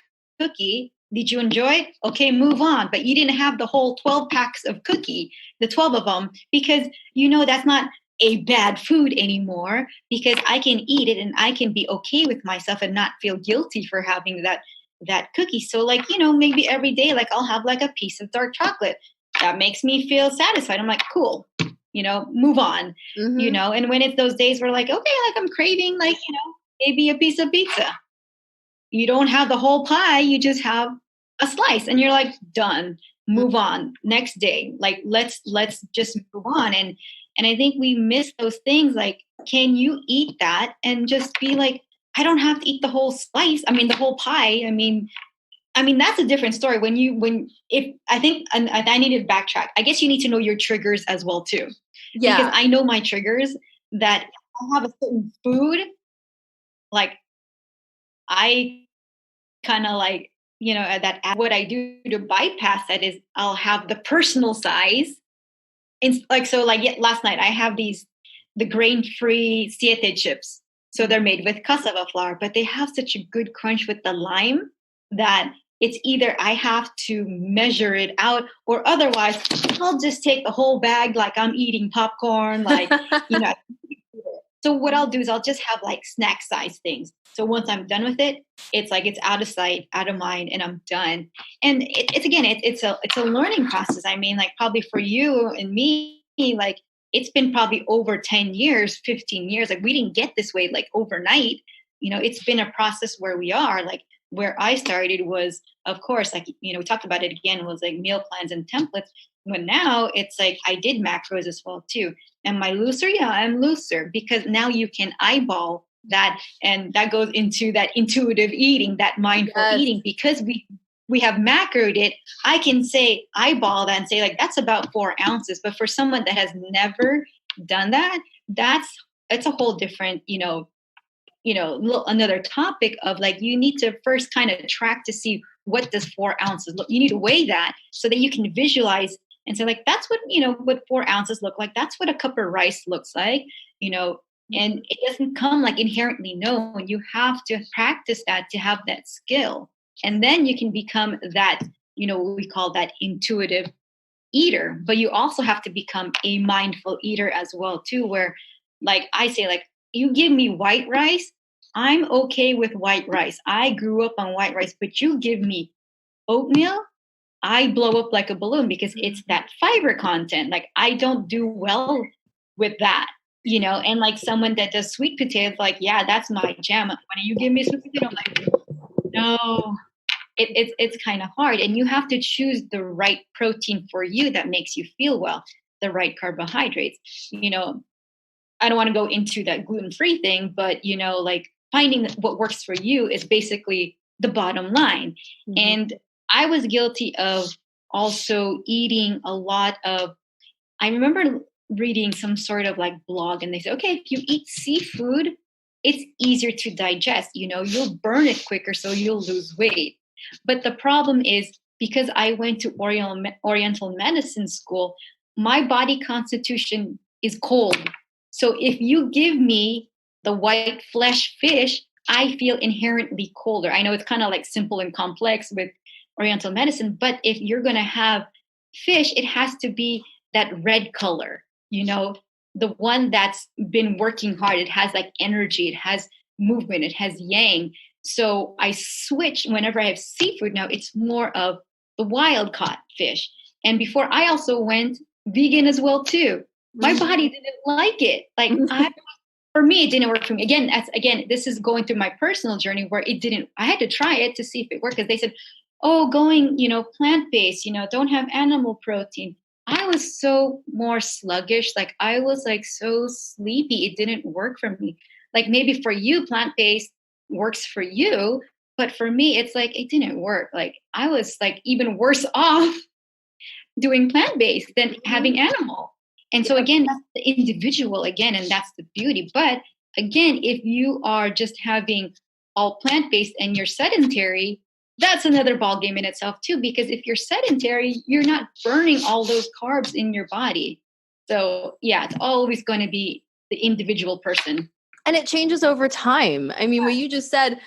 cookie. Did you enjoy it? Okay, move on. But you didn't have the whole 12 packs of cookie, the 12 of them, because that's not a bad food anymore, because I can eat it and I can be okay with myself and not feel guilty for having that cookie. So like, maybe every day, like I'll have like a piece of dark chocolate that makes me feel satisfied. I'm like, cool. Move on, and when it's those days where like, okay, like I'm craving, like, maybe a piece of pizza. You don't have the whole pie, you just have a slice and you're like, done, move on, next day. Like, let's just move on. And I think we miss those things. Like, can you eat that and just be like, I don't have to eat the whole slice. I mean, the whole pie. I mean, that's a different story. I think I need to backtrack. I guess you need to know your triggers as well too. Yeah. Because I know my triggers, that I have a certain food, like I kind of like, that what I do to bypass that is I'll have the personal size. And like, so like last night I have these the grain-free siete chips. So they're made with cassava flour, but they have such a good crunch with the lime that it's either I have to measure it out, or otherwise I'll just take the whole bag like I'm eating popcorn, like, you know. So what I'll do is I'll just have like snack size things. So once I'm done with it, it's like it's out of sight, out of mind, and I'm done. And it's a learning process. I mean, like probably for you and me, like it's been probably over 10 years, 15 years. Like we didn't get this way like overnight. You know, it's been a process where we are. Like where I started was, of course, like, you know, we talked about it again, was like meal plans and templates. But now it's like I did macros as well too. Am I looser? Yeah, I'm looser, because now you can eyeball that, and that goes into that intuitive eating, that mindful eating, because we have macroed it. I can say eyeball that and say like that's about 4 ounces. But for someone that has never done that, it's a whole different, another topic of like you need to first kind of track to see what does 4 ounces look. You need to weigh that so that you can visualize and say like that's what 4 ounces look like. That's what a cup of rice looks like, and it doesn't come like inherently known. You have to practice that to have that skill, and then you can become that, what we call that intuitive eater. But you also have to become a mindful eater as well too, where like I say, like you give me white rice, I'm okay with white rice. I grew up on white rice, but you give me oatmeal, I blow up like a balloon because it's that fiber content. Like I don't do well with that, and like someone that does sweet potatoes, like, yeah, that's my jam. When you give me sweet potato, I'm like, no, it's kind of hard. And you have to choose the right protein for you that makes you feel well, the right carbohydrates. I don't want to go into that gluten-free thing, but like finding what works for you is basically the bottom line. Mm-hmm. And I was guilty of also eating a lot of, I remember reading some sort of like blog, and they said, okay, if you eat seafood, it's easier to digest, you'll burn it quicker, so you'll lose weight. But the problem is, because I went to Oriental medicine school, my body constitution is cold. So if you give me the white flesh fish, I feel inherently colder. I know it's kind of like simple and complex with Oriental medicine, but if you're going to have fish, it has to be that red color, the one that's been working hard. It has like energy, it has movement, it has yang. So I switch whenever I have seafood now, it's more of the wild caught fish. And before I also went vegan as well too. My body didn't like it. Like for me, it didn't work for me. Again, this is going through my personal journey where it didn't, I had to try it to see if it worked. Because they said, oh, going, plant-based, don't have animal protein. I was so more sluggish. Like I was like so sleepy. It didn't work for me. Like maybe for you, plant-based works for you. But for me, it's like, it didn't work. Like I was like even worse off doing plant-based than having animal. And so again, that's the individual again, and that's the beauty. But again, if you are just having all plant-based and you're sedentary, that's another ballgame in itself too, because if you're sedentary, you're not burning all those carbs in your body. So yeah, it's always going to be the individual person. And it changes over time. I mean, what you just said,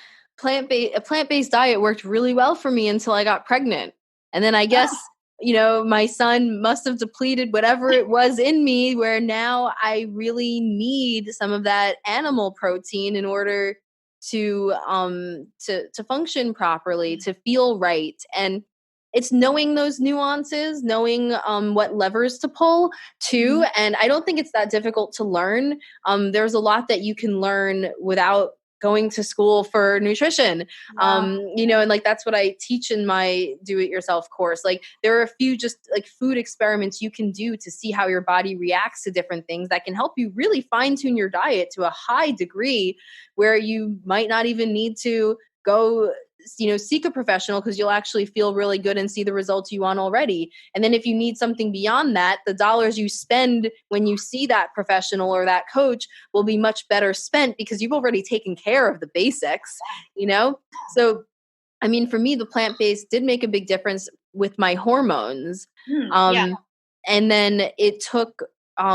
a plant-based diet worked really well for me until I got pregnant. And then I guess, my son must have depleted whatever it was in me, where now I really need some of that animal protein in order to function properly, to feel right. And it's knowing those nuances, knowing what levers to pull too. And I don't think it's that difficult to learn. There's a lot that you can learn without going to school for nutrition. And like that's what I teach in my do-it-yourself course. Like there are a few just like food experiments you can do to see how your body reacts to different things that can help you really fine-tune your diet to a high degree, where you might not even need to go seek a professional, because you'll actually feel really good and see the results you want already. And then if you need something beyond that, the dollars you spend when you see that professional or that coach will be much better spent, because you've already taken care of the basics, So, I mean, for me, the plant-based did make a big difference with my hormones. And then it took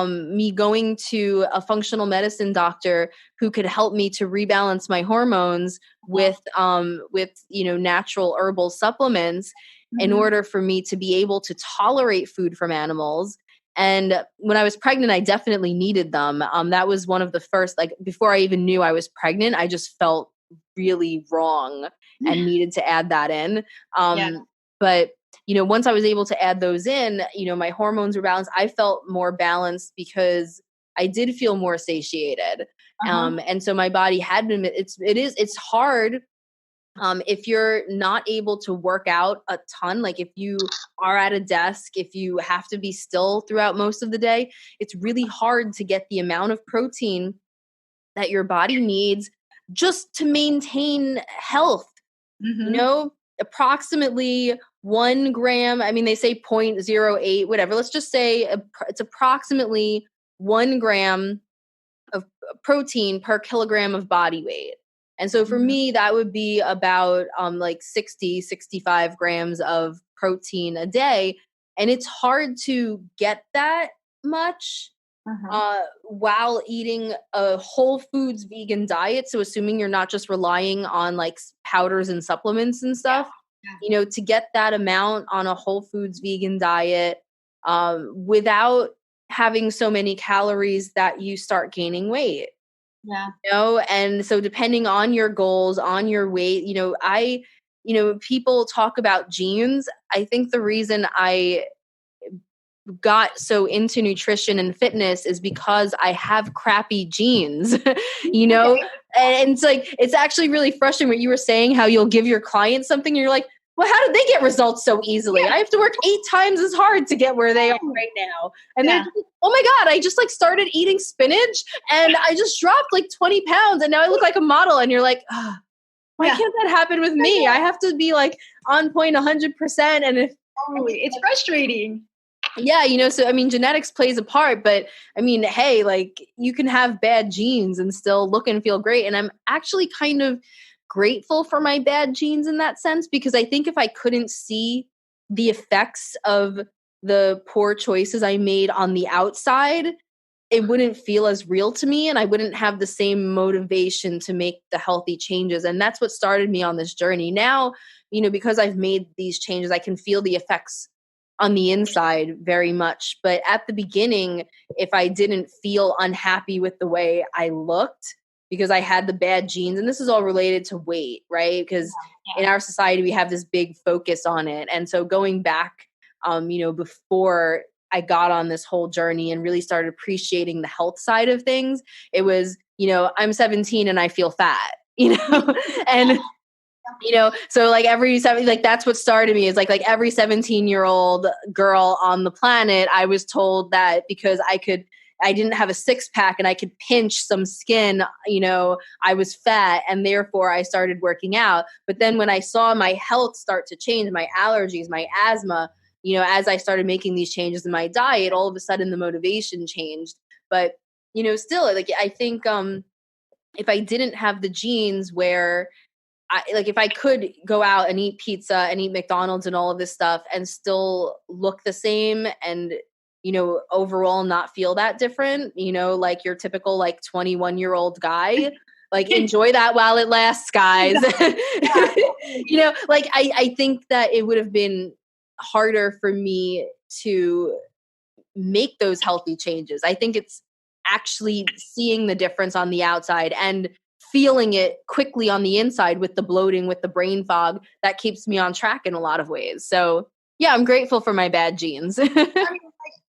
me going to a functional medicine doctor who could help me to rebalance my hormones with natural herbal supplements in order for me to be able to tolerate food from animals. And when I was pregnant, I definitely needed them. That was one of the first, like before I even knew I was pregnant, I just felt really wrong and needed to add that in. But once I was able to add those in, my hormones were balanced. I felt more balanced because I did feel more satiated. And so my body had been, it's hard. If you're not able to work out a ton, like if you are at a desk, if you have to be still throughout most of the day, it's really hard to get the amount of protein that your body needs just to maintain health. Approximately 1 gram. I mean, they say 0.08, whatever. Let's just say it's approximately 1 gram of protein per kilogram of body weight. And so for me, that would be about 65 grams of protein a day. And it's hard to get that much while eating a whole foods vegan diet. So assuming you're not just relying on like powders and supplements and stuff, to get that amount on a whole foods vegan diet without having so many calories that you start gaining weight. And so depending on your goals, on your weight, people talk about genes. I think the reason I got so into nutrition and fitness is because I have crappy genes, and it's like, it's actually really frustrating what you were saying, how you'll give your clients something and you're like, well, how did they get results so easily? I have to work 8 times as hard to get where they are right now. And they're just, oh my God, I just started eating spinach and I just dropped 20 pounds and now I look like a model. And you're like, why can't that happen with me? I have to be on point 100%. And if it's frustrating. So I mean, genetics plays a part, but I mean, hey, you can have bad genes and still look and feel great. And I'm actually kind of grateful for my bad genes in that sense, because I think if I couldn't see the effects of the poor choices I made on the outside, it wouldn't feel as real to me and I wouldn't have the same motivation to make the healthy changes. And that's what started me on this journey. Now, because I've made these changes, I can feel the effects on the inside very much. But at the beginning, if I didn't feel unhappy with the way I looked because I had the bad genes, and this is all related to weight, right? Because in our society, we have this big focus on it. And so going back, before I got on this whole journey and really started appreciating the health side of things, it was, I'm 17 and I feel fat, and so that's what started me, is like every 17-year-old girl on the planet, I was told that because I didn't have a 6-pack and I could pinch some skin, I was fat, and therefore I started working out. But then when I saw my health start to change, my allergies, my asthma, as I started making these changes in my diet, all of a sudden the motivation changed. But, still, I think if I didn't have the genes where if I could go out and eat pizza and eat McDonald's and all of this stuff and still look the same and, overall not feel that different, like your typical 21-year-old guy, enjoy that while it lasts, guys. I think that it would have been harder for me to make those healthy changes. I think it's actually seeing the difference on the outside and feeling it quickly on the inside with the bloating, with the brain fog, that keeps me on track in a lot of ways. So yeah, I'm grateful for my bad genes.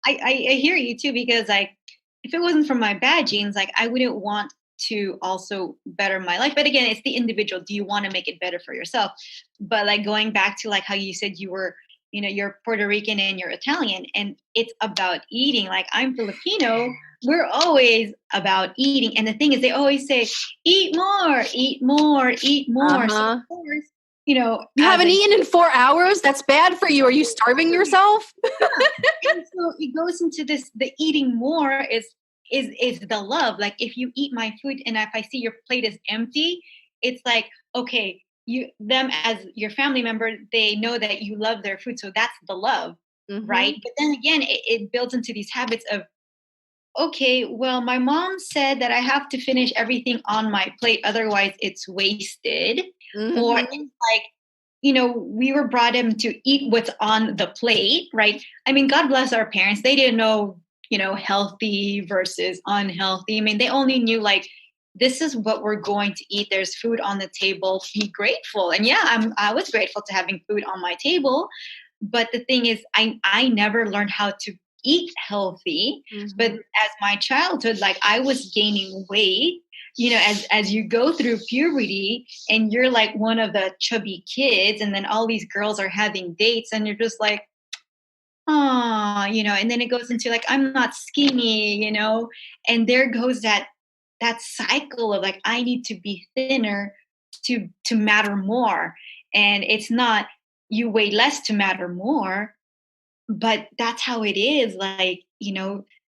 I hear you too, because if it wasn't for my bad genes, I wouldn't want to also better my life. But again, it's the individual. Do you want to make it better for yourself? But going back to how you said you were, you're Puerto Rican and you're Italian, and it's about eating. I'm Filipino. We're always about eating. And the thing is, they always say, eat more, eat more, eat more. So of course, you haven't eaten in 4 hours? That's bad for you. Are you starving yourself? And so it goes into this, the eating more is the love. If you eat my food and if I see your plate is empty, it's okay, them as your family member, they know that you love their food. So that's the love, right? But then again, it builds into these habits of okay, well, my mom said that I have to finish everything on my plate, otherwise it's wasted. Or it's Mm-hmm. like, we were brought in to eat what's on the plate, right? I mean, God bless our parents. They didn't know, healthy versus unhealthy. I mean, they only knew like, this is what we're going to eat. There's food on the table. Be grateful. And yeah, I was grateful to having food on my table. But the thing is, I never learned how to eat healthy. But Mm-hmm. as my childhood, like I was gaining weight, as you go through puberty and you're like one of the chubby kids, and then all these girls are having dates, and you're just like, oh, and then it goes into like, I'm not skinny, and there goes that cycle of like, I need to be thinner to matter more. And it's not you weigh less to matter more, but that's how it is. Like,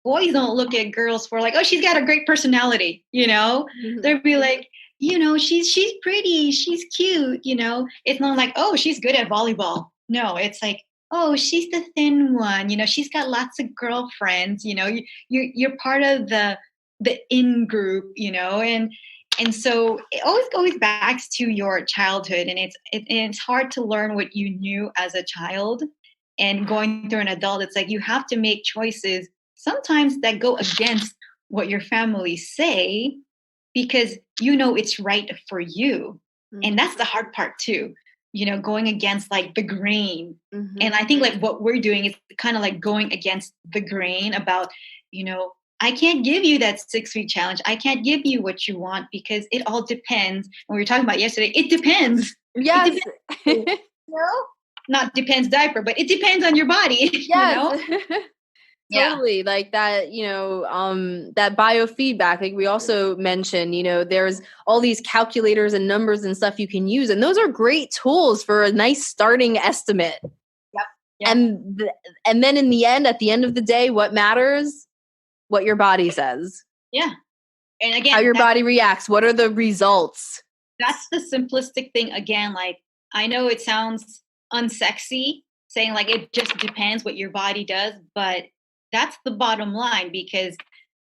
boys don't look at girls for like, oh, she's got a great personality, Mm-hmm. they'll be like, she's pretty, she's cute, it's not like, oh, she's good at volleyball. No, it's like, oh, she's the thin one, she's got lots of girlfriends, you're part of the in group, and so it always goes back to your childhood, and it's hard to learn what you knew as a child. And going through an adult, it's like you have to make choices sometimes that go against what your family say, because it's right for you. And that's the hard part too, going against like the grain. Mm-hmm. And I think like what we're doing is kind of like going against the grain about, I can't give you that 6-week challenge. I can't give you what you want, because it all depends. When we were talking about yesterday, it depends. Yes. It depends, not depends diaper, but it depends on your body. Yes. Yeah. Totally. Like that, that biofeedback, like we also mentioned, there's all these calculators and numbers and stuff you can use. And those are great tools for a nice starting estimate. Yep. Yep. And then in the end, at the end of the day, what matters? What your body says. Yeah. And again, how your body reacts. What are the results? That's the simplistic thing. Again, like, I know it sounds unsexy saying like it just depends what your body does, but that's the bottom line, because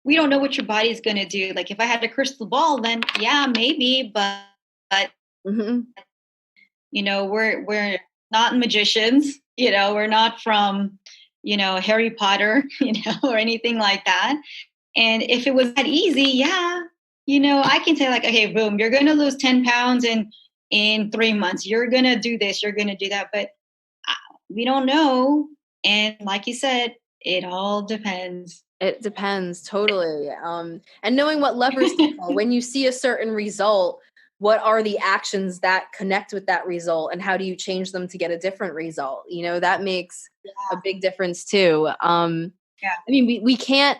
we don't know what your body is going to do. Like if I had a crystal ball, then yeah, maybe, but Mm-hmm. we're not magicians, we're not from, Harry Potter, or anything like that. And if it was that easy, yeah, I can say like, okay, boom, you're going to lose 10 pounds in 3 months. You're going to do this, you're going to do that. But we don't know. And like you said, it all depends. It depends totally. And knowing what levers to pull when you see a certain result, what are the actions that connect with that result, and how do you change them to get a different result? That makes a big difference too. Yeah. I mean, we can't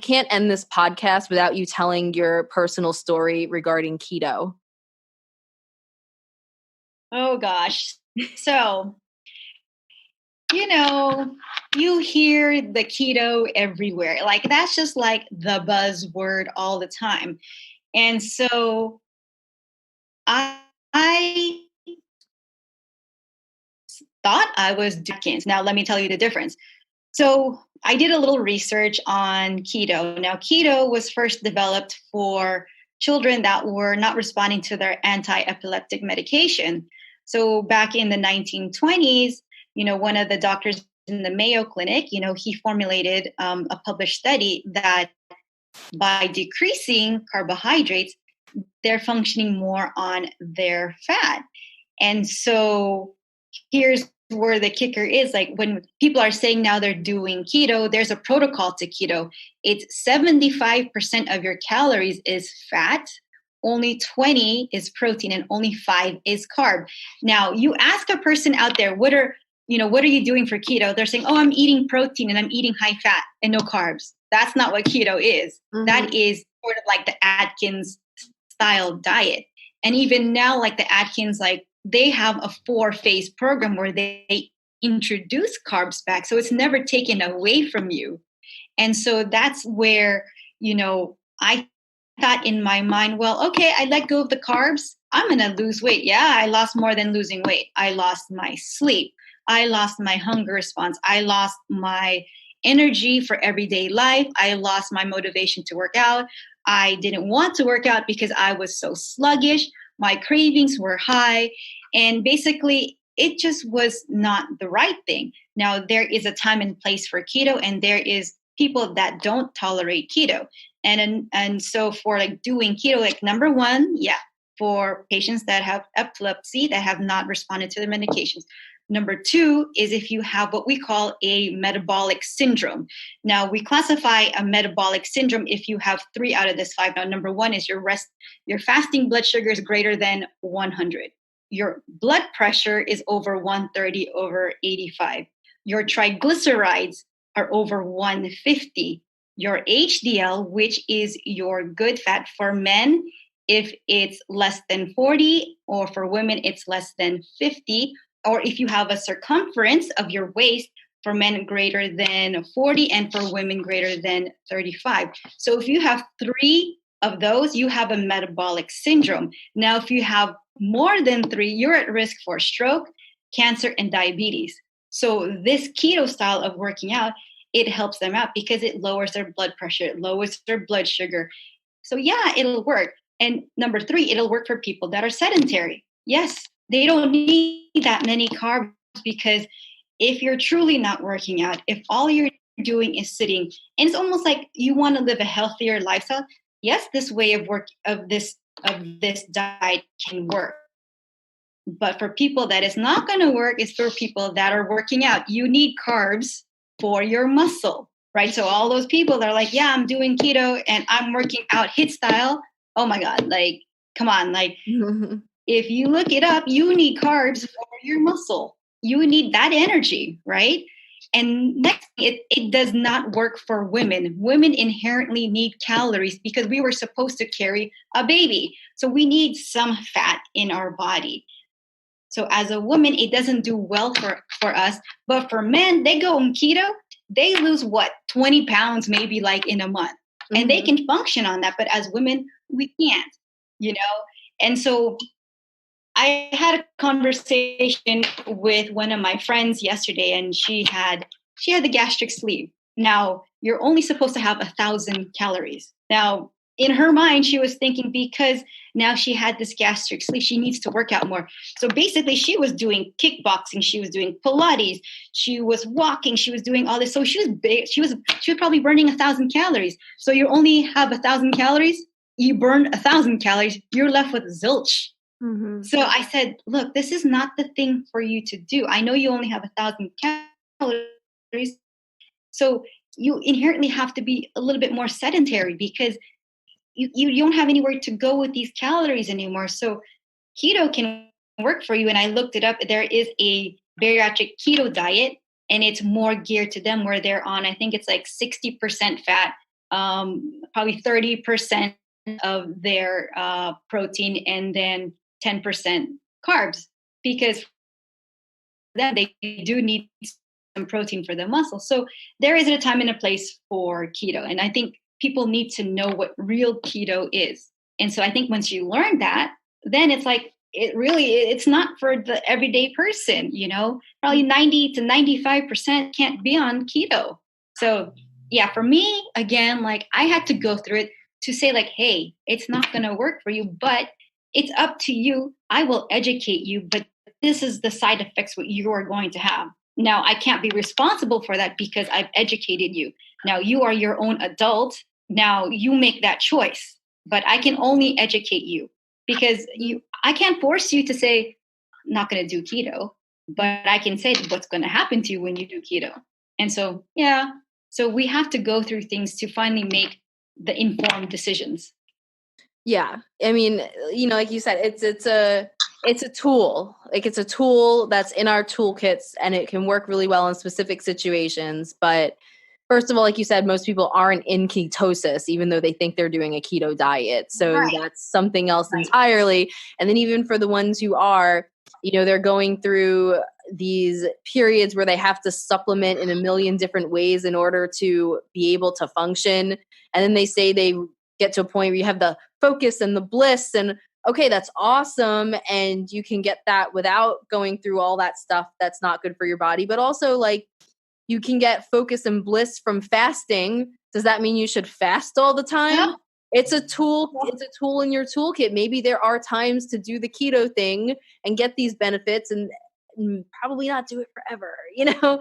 end this podcast without you telling your personal story regarding keto. Oh gosh. So, you hear the keto everywhere. Like that's just like the buzzword all the time. And so I thought I was Atkins. Now let me tell you the difference. So I did a little research on keto. Now, keto was first developed for children that were not responding to their anti-epileptic medication. So back in the 1920s, one of the doctors in the Mayo Clinic, he formulated a published study that by decreasing carbohydrates, they're functioning more on their fat. And so here's where the kicker is. Like when people are saying now they're doing keto, there's a protocol to keto. It's 75% of your calories is fat, only 20 is protein, and only 5 is carb. Now you ask a person out there, what are you doing for keto? They're saying, oh, I'm eating protein and I'm eating high fat and no carbs. That's not what keto is. Mm-hmm. That is sort of like the Atkins style diet. And even now, like the Atkins, like they have a 4-phase program where they introduce carbs back. So it's never taken away from you. And so that's where, I thought in my mind, well, okay, I let go of the carbs. I'm going to lose weight. Yeah, I lost more than losing weight. I lost my sleep. I lost my hunger response. I lost my energy for everyday life. I lost my motivation to work out. I didn't want to work out because I was so sluggish. My cravings were high. And basically, it just was not the right thing. Now, there is a time and place for keto, and there is people that don't tolerate keto. And so for like doing keto, like number one, yeah, for patients that have epilepsy that have not responded to their medications. Number two is if you have what we call a metabolic syndrome. Now, we classify a metabolic syndrome if you have 3 out of this 5. Now, number one is your fasting blood sugar is greater than 100. Your blood pressure is over 130/85. Your triglycerides are over 150. Your HDL, which is your good fat for men, if it's less than 40, or for women, it's less than 50. Or if you have a circumference of your waist for men greater than 40 and for women greater than 35. So if you have 3 of those, you have a metabolic syndrome. Now, if you have more than 3, you're at risk for stroke, cancer, and diabetes. So this keto style of working out, it helps them out because it lowers their blood pressure, it lowers their blood sugar. So yeah, it'll work. And number 3, it'll work for people that are sedentary. Yes, they don't need that many carbs, because if you're truly not working out, if all you're doing is sitting, and it's almost like you want to live a healthier lifestyle, yes, this way of this diet can work. But for people that is not going to work, is for people that are working out. You need carbs for your muscle, right? So all those people that are like, yeah, I'm doing keto and I'm working out HIIT style. Oh my God, like, come on, like, if you look it up, you need carbs for your muscle. You need that energy, right? And next, it does not work for women. Women inherently need calories because we were supposed to carry a baby. So we need some fat in our body. So as a woman, it doesn't do well for us. But for men, they go on keto, they lose 20 pounds maybe like in a month. Mm-hmm. And they can function on that. But as women, we can't, you know? And so I had a conversation with one of my friends yesterday, and she had the gastric sleeve. Now, you're only supposed to have 1,000 calories. Now, in her mind, she was thinking because now she had this gastric sleeve, she needs to work out more. So basically, she was doing kickboxing, she was doing Pilates, she was walking, she was doing all this. So she was big. She was probably burning 1,000 calories. So you only have 1,000 calories. You burn 1,000 calories. You're left with zilch. Mm-hmm. So I said, look, this is not the thing for you to do. I know you only have 1,000 calories. So you inherently have to be a little bit more sedentary because you don't have anywhere to go with these calories anymore. So keto can work for you. And I looked it up. There is a bariatric keto diet, and it's more geared to them, where they're on, I think it's like 60% fat, probably 30% of their protein, and then 10% carbs, because then they do need some protein for the muscle. So there is a time and a place for keto. And I think people need to know what real keto is. And so I think once you learn that, then it's like, it's not for the everyday person, you know, probably 90 to 95% can't be on keto. So yeah, for me, again, like I had to go through it to say like, hey, it's not going to work for you, but it's up to you. I will educate you, but this is the side effects what you are going to have. Now, I can't be responsible for that because I've educated you. Now, you are your own adult. Now, you make that choice, but I can only educate you because I can't force you to say, I'm not going to do keto, but I can say what's going to happen to you when you do keto. And so, yeah, so we have to go through things to finally make the informed decisions. Yeah. I mean, you know, like you said, it's a tool. Like it's a tool that's in our toolkits, and it can work really well in specific situations. But first of all, like you said, most people aren't in ketosis, even though they think they're doing a keto diet. So that's something else entirely. And then even for the ones who are, you know, they're going through these periods where they have to supplement in a million different ways in order to be able to function. And then they say they get to a point where you have the focus and the bliss, and okay, that's awesome. And you can get that without going through all that stuff that's not good for your body. But also, like, you can get focus and bliss from fasting. Does that mean you should fast all the time? No. It's a tool. It's a tool in your toolkit. Maybe there are times to do the keto thing and get these benefits, and probably not do it forever, Right.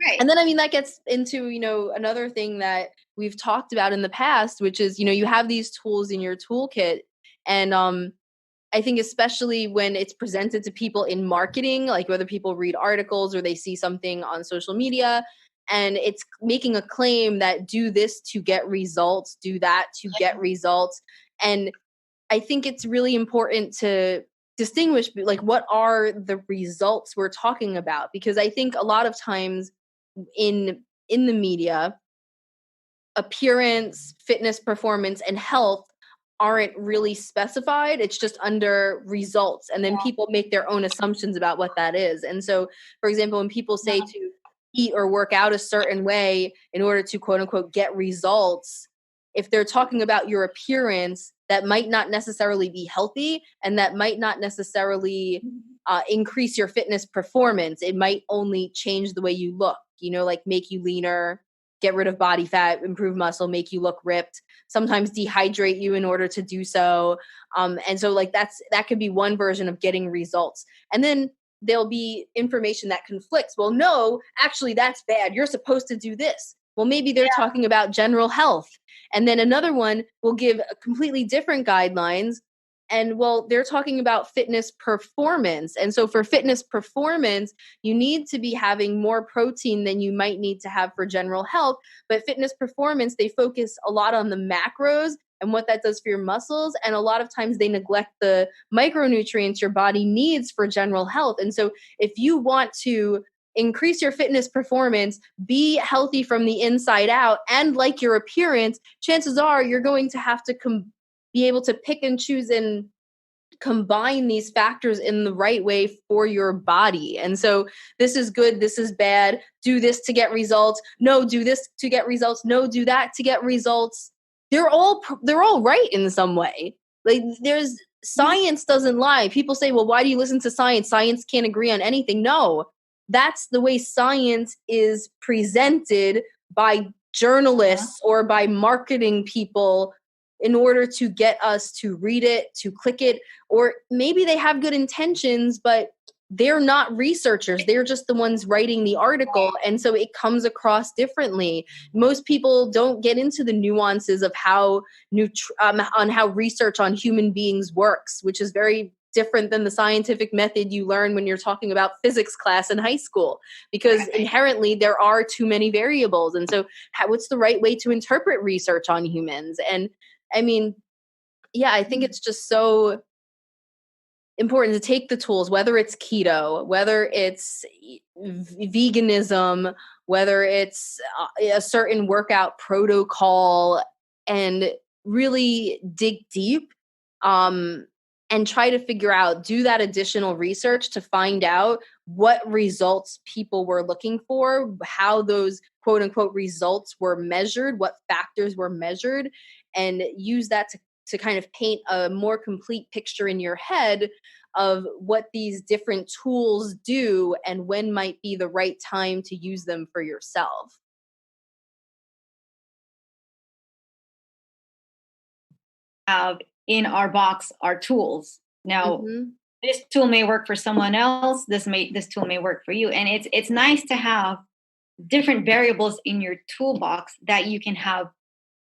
Right. And then, I mean, that gets into, another thing that we've talked about in the past, which is, you have these tools in your toolkit. And I think especially when it's presented to people in marketing, like whether people read articles or they see something on social media, and it's making a claim that do this to get results, do that to get results. And I think it's really important to distinguish, like, what are the results we're talking about? Because I think a lot of times in the media, appearance, fitness, performance, and health aren't really specified. It's just under results. And then people make their own assumptions about what that is. And so, for example, when people say to eat or work out a certain way in order to, quote unquote, get results, if they're talking about your appearance, that might not necessarily be healthy, and that might not necessarily increase your fitness performance. It might only change the way you look, like make you leaner, get rid of body fat, improve muscle, make you look ripped, sometimes dehydrate you in order to do so. And so like that could be one version of getting results. And then there'll be information that conflicts. Well, no, actually that's bad. You're supposed to do this. Well, maybe they're talking about general health. And then another one will give a completely different guidelines. And well, they're talking about fitness performance. And so for fitness performance, you need to be having more protein than you might need to have for general health. But fitness performance, they focus a lot on the macros and what that does for your muscles. And a lot of times they neglect the micronutrients your body needs for general health. And so if you want to increase your fitness performance, be healthy from the inside out, and like your appearance, chances are you're going to have to be able to pick and choose and combine these factors in the right way for your body. And so this is good, this is bad, do this to get results, no, do this to get results, no, do that to get results. They're all right in some way. Like there's science doesn't lie. People say, well, why do you listen to science? Science can't agree on anything. No, that's the way science is presented by journalists or by marketing people in order to get us to read it, to click it, or maybe they have good intentions, but they're not researchers. They're just the ones writing the article. And so it comes across differently. Most people don't get into the nuances of how on how research on human beings works, which is very different than the scientific method you learn when you're talking about physics class in high school, because inherently there are too many variables. And so what's the right way to interpret research on humans? And I mean, I think it's just so important to take the tools, whether it's keto, whether it's veganism, whether it's a certain workout protocol, and really dig deep and try to figure out, do that additional research to find out what results people were looking for, how those quote unquote results were measured, what factors were measured, and use that to kind of paint a more complete picture in your head of what these different tools do and when might be the right time to use them for yourself. In our box are tools. Now, this tool may work for someone else. This tool may work for you. And it's nice to have different variables in your toolbox that you can have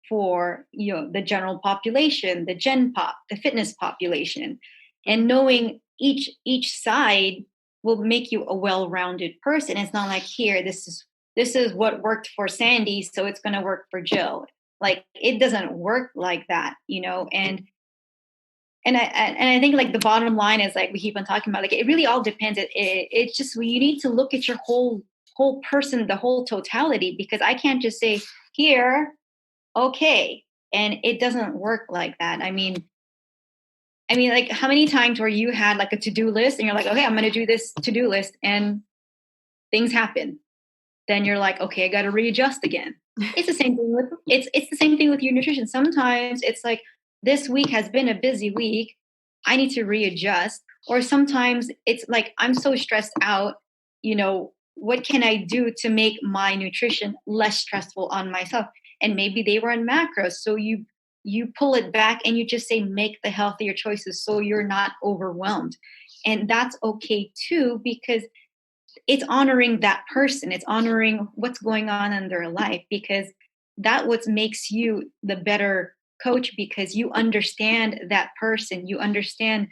for the general population, the gen pop, the fitness population. And knowing each side will make you a well-rounded person. It's not like, here, this is what worked for Sandy, so it's going to work for Jill. Like, it doesn't work like that, And I think like the bottom line is, like we keep on talking about, like it really all depends. It's just, you need to look at your whole person, the whole totality, because I can't just say here, okay, and it doesn't work like that. I mean, like how many times where you had like a to-do list and you're like, okay, I'm going to do this to-do list, and things happen. Then you're like, okay, I got to readjust again. It's the same thing with it's the same thing with your nutrition. Sometimes it's like, this week has been a busy week, I need to readjust. Or sometimes it's like, I'm so stressed out, what can I do to make my nutrition less stressful on myself? And maybe they were on macros. So you pull it back and you just say, make the healthier choices so you're not overwhelmed. And that's okay too, because it's honoring that person. It's honoring what's going on in their life, because that what makes you the better coach, because you understand that person. You understand,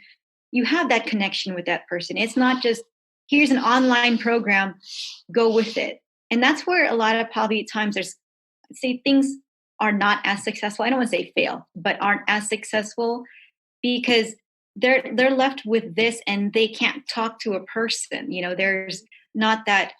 you have that connection with that person. It's not just, here's an online program, go with it. And that's where a lot of probably times there's, say, things are not as successful. I don't want to say fail, but aren't as successful because they're left with this and they can't talk to a person. There's not that,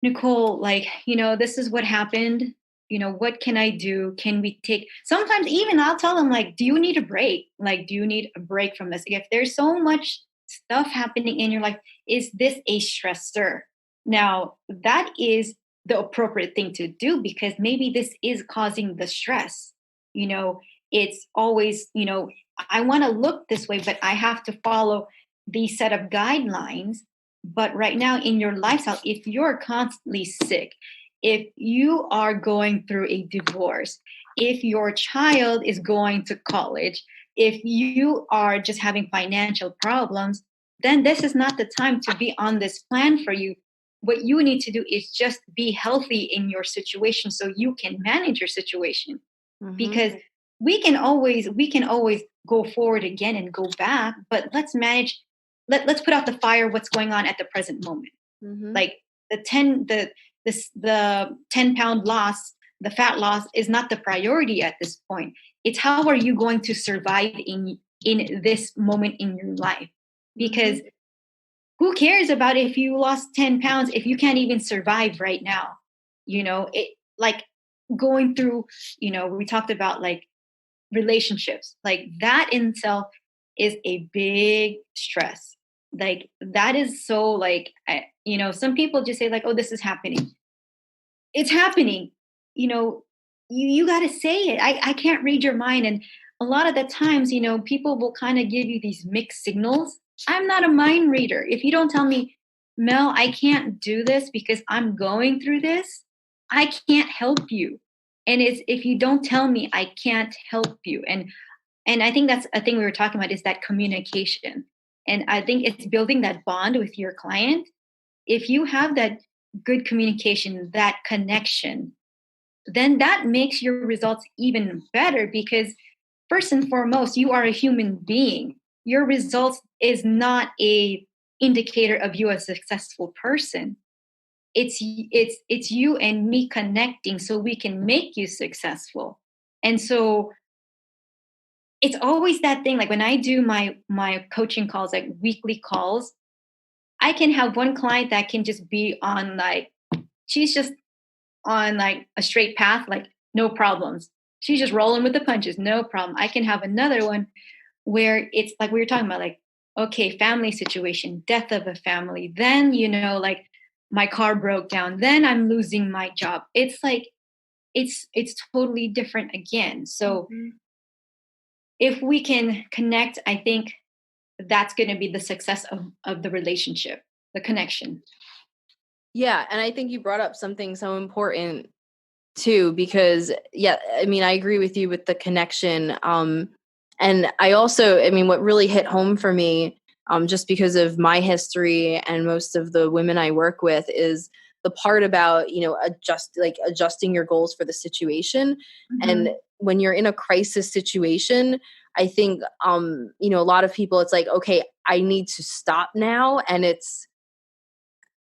Nicole, like, this is what happened. What can I do? Can we take, sometimes even I'll tell them, like, do you need a break? Like, do you need a break from this? If there's so much stuff happening in your life, is this a stressor? Now, that is the appropriate thing to do, because maybe this is causing the stress. It's always, I want to look this way, but I have to follow these set of guidelines. But right now in your lifestyle, if you're constantly sick, if you are going through a divorce, if your child is going to college, if you are just having financial problems, then this is not the time to be on this plan for you. What you need to do is just be healthy in your situation so you can manage your situation. Mm-hmm. Because we can always go forward again and go back, but let's manage. Let's put out the fire. What's going on at the present moment? Mm-hmm. Like the 10-pound loss, the fat loss is not the priority at this point. It's how are you going to survive in this moment in your life? Because who cares about if you lost 10 pounds if you can't even survive right now? It, like, going through, we talked about like relationships, like that in itself is a big stress. Like that is so, like, some people just say like, oh, this is happening. It's happening. You got to say it. I can't read your mind. And a lot of the times, people will kind of give you these mixed signals. I'm not a mind reader. If you don't tell me, Mel, I can't do this because I'm going through this, I can't help you. And it's, if you don't tell me, I can't help you. And I think that's a thing we were talking about, is that communication. And I think it's building that bond with your client. If you have that good communication, that connection, then that makes your results even better, because first and foremost, you are a human being. Your results is not a indicator of you as a successful person. It's you and me connecting so we can make you successful. And so it's always that thing. Like when I do my coaching calls, like weekly calls, I can have one client that can just be on, like, she's just on like a straight path, like no problems. She's just rolling with the punches, no problem. I can have another one where it's like we were talking about, like, okay, family situation, death of a family. Then, like my car broke down. Then I'm losing my job. It's like, it's totally different again. So if we can connect, I think that's going to be the success of the relationship, the connection. Yeah. And I think you brought up something so important too, because I agree with you with the connection. And I also, what really hit home for me, just because of my history and most of the women I work with, is the part about, adjusting your goals for the situation. Mm-hmm. And when you're in a crisis situation, I think, a lot of people, it's like, okay, I need to stop now. And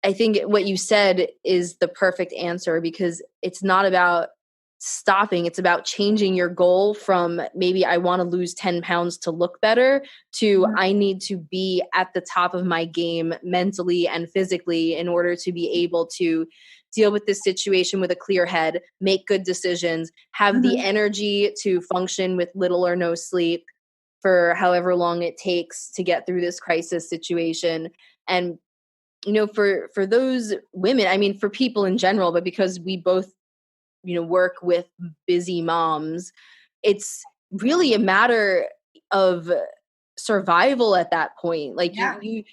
I think what you said is the perfect answer, because it's not about stopping. It's about changing your goal from maybe I want to lose 10 pounds to look better to I need to be at the top of my game mentally and physically in order to be able to deal with this situation with a clear head, make good decisions, have the energy to function with little or no sleep for however long it takes to get through this crisis situation. And for those women, for people in general, but because we both, work with busy moms, it's really a matter of survival at that point. Like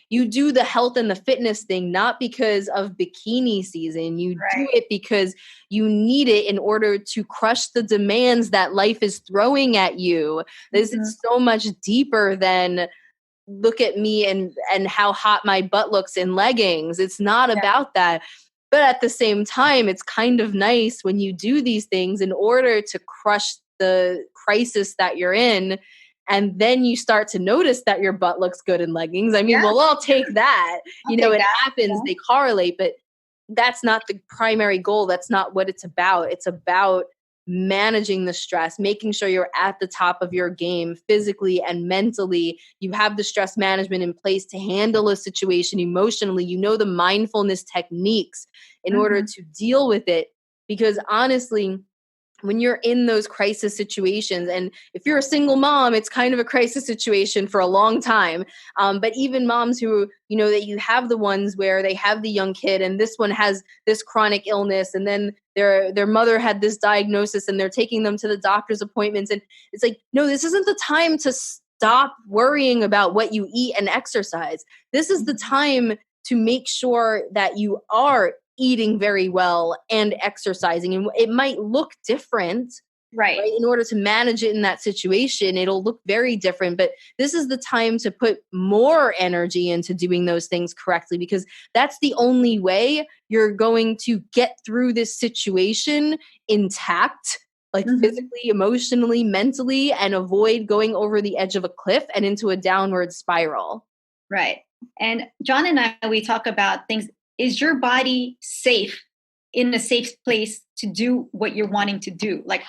you do the health and the fitness thing, not because of bikini season. You do it because you need it in order to crush the demands that life is throwing at you. This is so much deeper than look at me and how hot my butt looks in leggings. It's not about that. But at the same time, it's kind of nice when you do these things in order to crush the crisis that you're in. And then you start to notice that your butt looks good in leggings. I mean, well, I'll take that. It happens, they correlate, but that's not the primary goal. That's not what it's about. It's about managing the stress, making sure you're at the top of your game physically and mentally. You have the stress management in place to handle a situation emotionally. You know the mindfulness techniques in order to deal with it. Because honestly, when you're in those crisis situations, and if you're a single mom, it's kind of a crisis situation for a long time. But even moms who, that you have the ones where they have the young kid and this one has this chronic illness, and then their mother had this diagnosis and they're taking them to the doctor's appointments. And it's like, no, this isn't the time to stop worrying about what you eat and exercise. This is the time to make sure that you are eating very well and exercising. And it might look different, right? In order to manage it in that situation, it'll look very different. But this is the time to put more energy into doing those things correctly, because that's the only way you're going to get through this situation intact, like physically, emotionally, mentally, and avoid going over the edge of a cliff and into a downward spiral. Right. And John and I, we talk about things. Is your body safe, in a safe place to do what you're wanting to do? Like,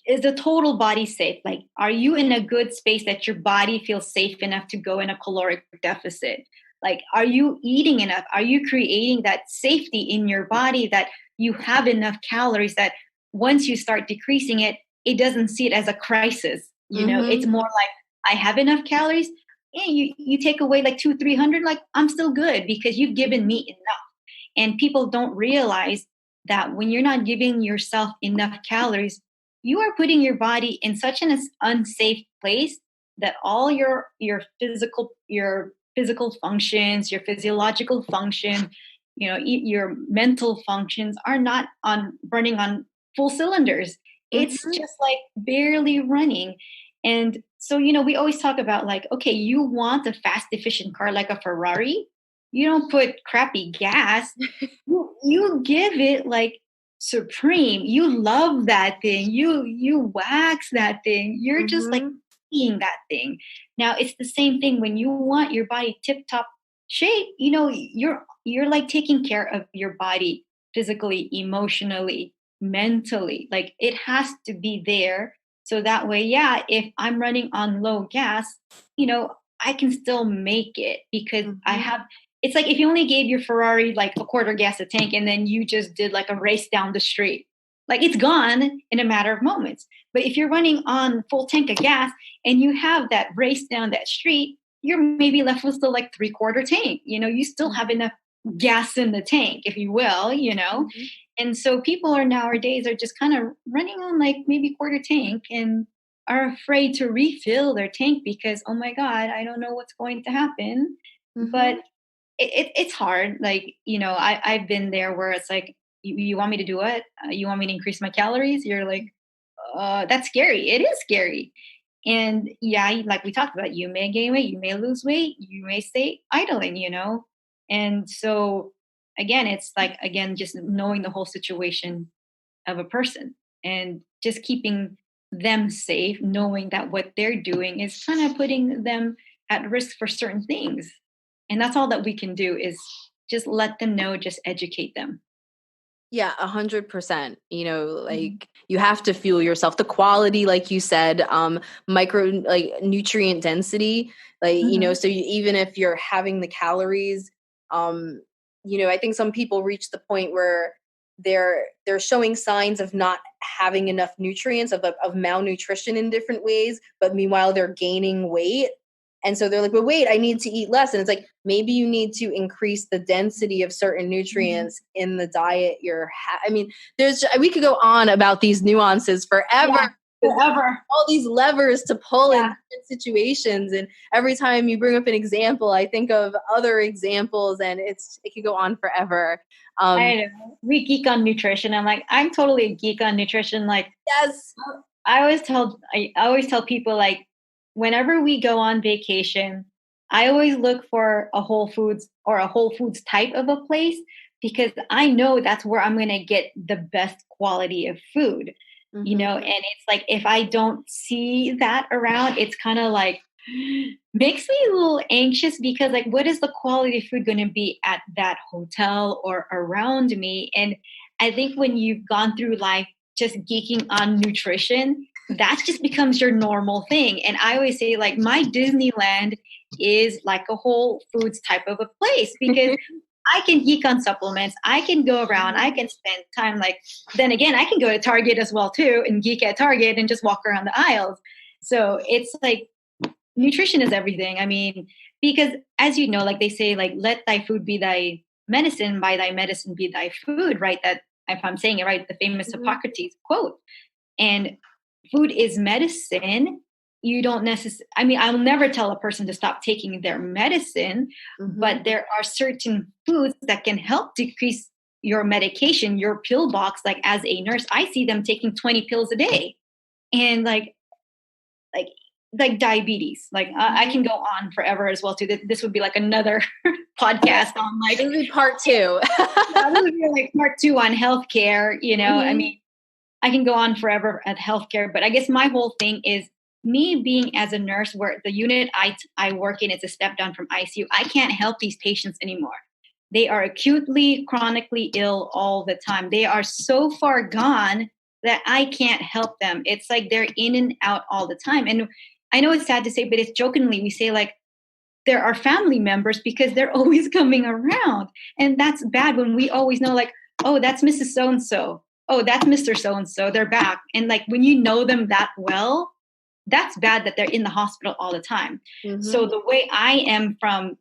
is the total body safe? Like, are you in a good space that your body feels safe enough to go in a caloric deficit? Like, are you eating enough? Are you creating that safety in your body that you have enough calories that once you start decreasing it, it doesn't see it as a crisis? It's more like, I have enough calories. You take away like 200-300, like, I'm still good because you've given me enough. And people don't realize that when you're not giving yourself enough calories, you are putting your body in such an unsafe place that all your physical functions, your physiological function, your mental functions are not running on full cylinders. It's just like barely running. And so, we always talk about like, okay, you want a fast, efficient car like a Ferrari. You don't put crappy gas. You give it like supreme. You love that thing. You wax that thing. You're just like seeing that thing. Now, it's the same thing when you want your body tip-top shape. You're like taking care of your body physically, emotionally, mentally. Like, it has to be there. So that way, if I'm running on low gas, I can still make it because it's like if you only gave your Ferrari like a quarter gas a tank and then you just did like a race down the street, like it's gone in a matter of moments. But if you're running on full tank of gas and you have that race down that street, you're maybe left with still like 3/4 tank. You still have enough gas in the tank, if you will, And so people nowadays are just kind of running on like maybe quarter tank and are afraid to refill their tank because, oh my God, I don't know what's going to happen. But it's hard. Like, I've been there where it's like, you want me to do what? You want me to increase my calories? You're like, that's scary. It is scary. And like we talked about, you may gain weight, you may lose weight, you may stay idling, And so again, it's like, just knowing the whole situation of a person and just keeping them safe, knowing that what they're doing is kind of putting them at risk for certain things. And that's all that we can do is just let them know, just educate them. Yeah, 100%. Like you have to fuel yourself. The quality, like you said, like nutrient density, like, so even if you're having the calories, I think some people reach the point where they're showing signs of not having enough nutrients, of malnutrition in different ways, but meanwhile they're gaining weight. And so they're like, but wait, I need to eat less. And it's like, maybe you need to increase the density of certain nutrients in the diet we could go on about these nuances forever. forever. All these levers to pull in Yeah. different situations. And every time you bring up an example, I think of other examples, and it could go on forever. I know. We geek on nutrition. I'm totally a geek on nutrition. Like, Yes. I always tell people, like, whenever we go on vacation, I always look for a Whole Foods or a Whole Foods type of a place, because I know that's where I'm going to get the best quality of food, Mm-hmm. and it's like, if I don't see that around, it's kind of like makes me a little anxious, because like, what is the quality of food going to be at that hotel or around me? And I think when you've gone through life just geeking on nutrition, that just becomes your normal thing. And I always say, like, my Disneyland is like a Whole Foods type of a place, because I can geek on supplements. I can go around. I can spend time. Like, then again, I can go to Target as well too, and geek at Target and just walk around the aisles. So it's like, nutrition is everything. I mean, because as you know, like they say, like, let thy food be thy medicine, by thy medicine be thy food, right? That, if I'm saying it right, the famous Hippocrates quote. And food is medicine. You don't necessarily, I mean, I'll never tell a person to stop taking their medicine, but there are certain foods that can help decrease your medication, your pill box. Like, as a nurse, I see them taking 20 pills a day. And like like diabetes. Like, I can go on forever as well too. This would be like another podcast on, like, this would be part 2. that would be like part 2 on healthcare. I mean, I can go on forever at healthcare, but I guess my whole thing is, me being as a nurse, where the unit I work in, it's a step down from ICU. I can't help these patients anymore. They are acutely, chronically ill all the time. They are so far gone that I can't help them. It's like they're in and out all the time. And I know it's sad to say, but it's jokingly, we say, like, there are family members, because they're always coming around. And that's bad, when we always know, like, oh, that's Mrs. So-and-so. Oh, that's Mr. So-and-so. They're back. And like, when you know them that well, that's bad that they're in the hospital all the time. So the way I am from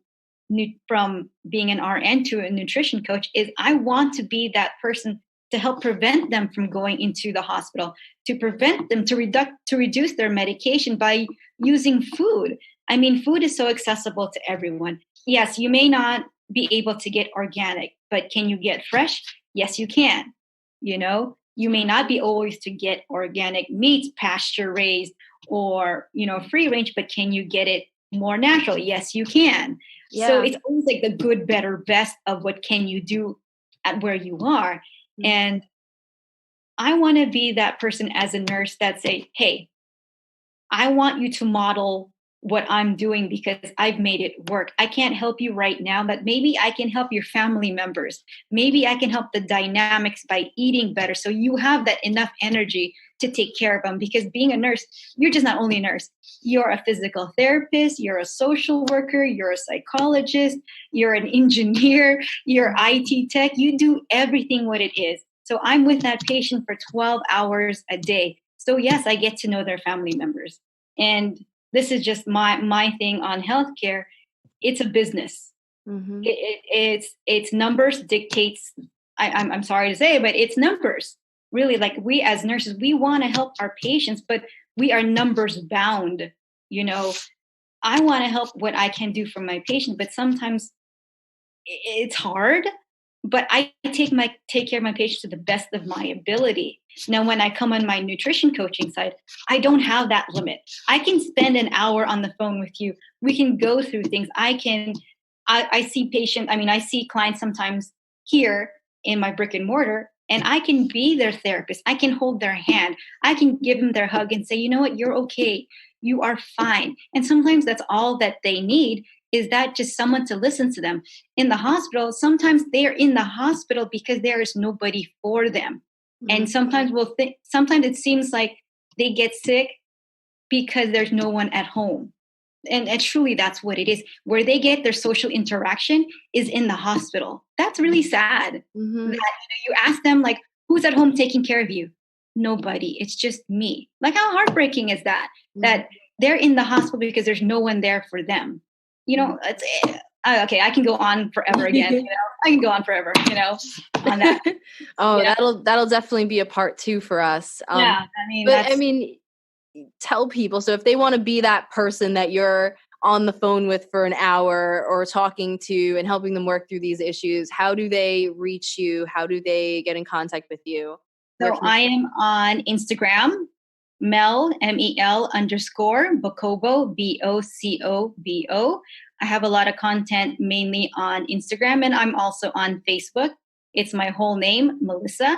being an RN to a nutrition coach is, I want to be that person to help prevent them from going into the hospital, to prevent them, to reduce their medication by using food. I mean, food is so accessible to everyone. Yes, you may not be able to get organic, but can you get fresh? Yes, you can. You may not be always to get organic meats, pasture raised, or free range, but can you get it more natural? Yes, you can. Yeah. So it's always like the good, better, best of what can you do at where you are. And I want to be that person as a nurse that say, hey, I want you to model what I'm doing, because I've made it work. I can't help you right now, but maybe I can help your family members. Maybe I can help the dynamics by eating better, so you have that enough energy to take care of them. Because being a nurse, you're just not only a nurse. You're a physical therapist, you're a social worker, you're a psychologist, you're an engineer, you're IT tech. You do everything what it is. So I'm with that patient for 12 hours a day. So yes, I get to know their family members. And this is just my thing on healthcare. It's a business. It's numbers dictates. I'm sorry to say, but it's numbers. Really, like, we as nurses, we want to help our patients, but we are numbers bound. I want to help what I can do for my patient, but sometimes it's hard. But I take care of my patients to the best of my ability. Now, when I come on my nutrition coaching side, I don't have that limit. I can spend an hour on the phone with you. We can go through things. I see clients sometimes here in my brick and mortar, and I can be their therapist. I can hold their hand. I can give them their hug and say, you know what, you're okay. You are fine. And sometimes that's all that they need, is that just someone to listen to them. In the hospital, sometimes they're in the hospital because there is nobody for them. And sometimes sometimes it seems like they get sick because there's no one at home. And truly, that's what it is. Where they get their social interaction is in the hospital. That's really sad. That, you ask them, like, who's at home taking care of you? Nobody. It's just me. Like, how heartbreaking is that? That they're in the hospital because there's no one there for them. It's okay. I can go on forever again. I can go on forever. On that. That'll definitely be a part 2 for us. Yeah, tell people, so if they want to be that person that you're on the phone with for an hour or talking to and helping them work through these issues, how do they reach you? How do they get in contact with you? So I am on Instagram, Mel, MEL _ Bocobo, BOCOBO. I have a lot of content mainly on Instagram, and I'm also on Facebook. It's my whole name, Melissa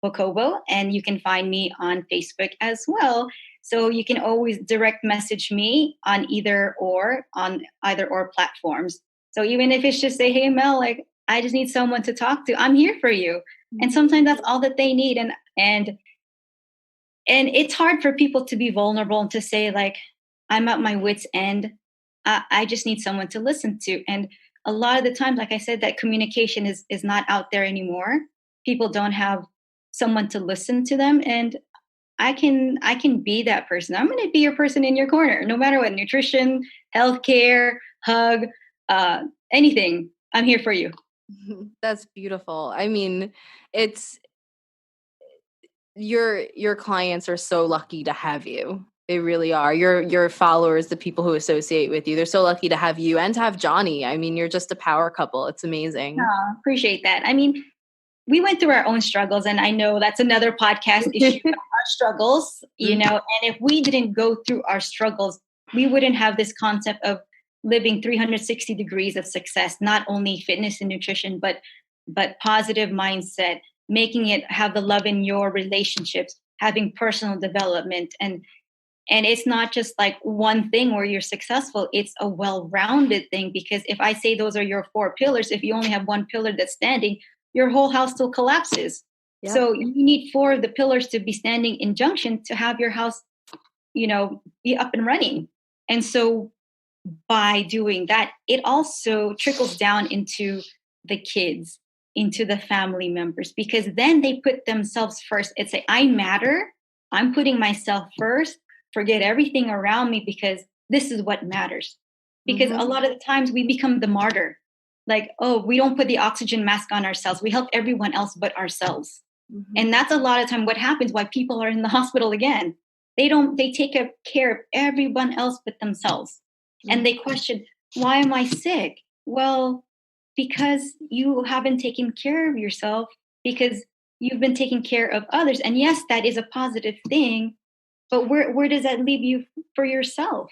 Bocobo, and you can find me on Facebook as well. So you can always direct message me on either or platforms. So even if it's just say, hey Mel, like I just need someone to talk to, I'm here for you. And sometimes that's all that they need. And it's hard for people to be vulnerable and to say, like, I'm at my wit's end. I just need someone to listen to. And a lot of the times, like I said, that communication is not out there anymore. People don't have someone to listen to them. And I can be that person. I'm going to be your person in your corner, no matter what, nutrition, healthcare, hug, anything. I'm here for you. That's beautiful. I mean, it's your clients are so lucky to have you. They really are. Your followers, the people who associate with you, they're so lucky to have you and to have Johnny. I mean, you're just a power couple. It's amazing. Oh, appreciate that. I mean, we went through our own struggles, and I know that's another podcast issue, our struggles, you know, and if we didn't go through our struggles, we wouldn't have this concept of living 360 degrees of success, not only fitness and nutrition, but positive mindset, making it have the love in your relationships, having personal development. And it's not just like one thing where you're successful. It's a well-rounded thing, because if I say those are your 4 pillars, if you only have one pillar that's standing, your whole house still collapses. Yep. So you need 4 of the pillars to be standing in junction to have your house, you know, be up and running. And so by doing that, it also trickles down into the kids, into the family members, because then they put themselves first. It's like, I matter. I'm putting myself first. Forget everything around me, because this is what matters. Because a lot of the times we become the martyr. Like, oh, we don't put the oxygen mask on ourselves. We help everyone else but ourselves. And that's a lot of time what happens, why people are in the hospital again. They take care of everyone else but themselves. And they question, why am I sick? Well, because you haven't taken care of yourself, because you've been taking care of others. And yes, that is a positive thing, but where does that leave you for yourself?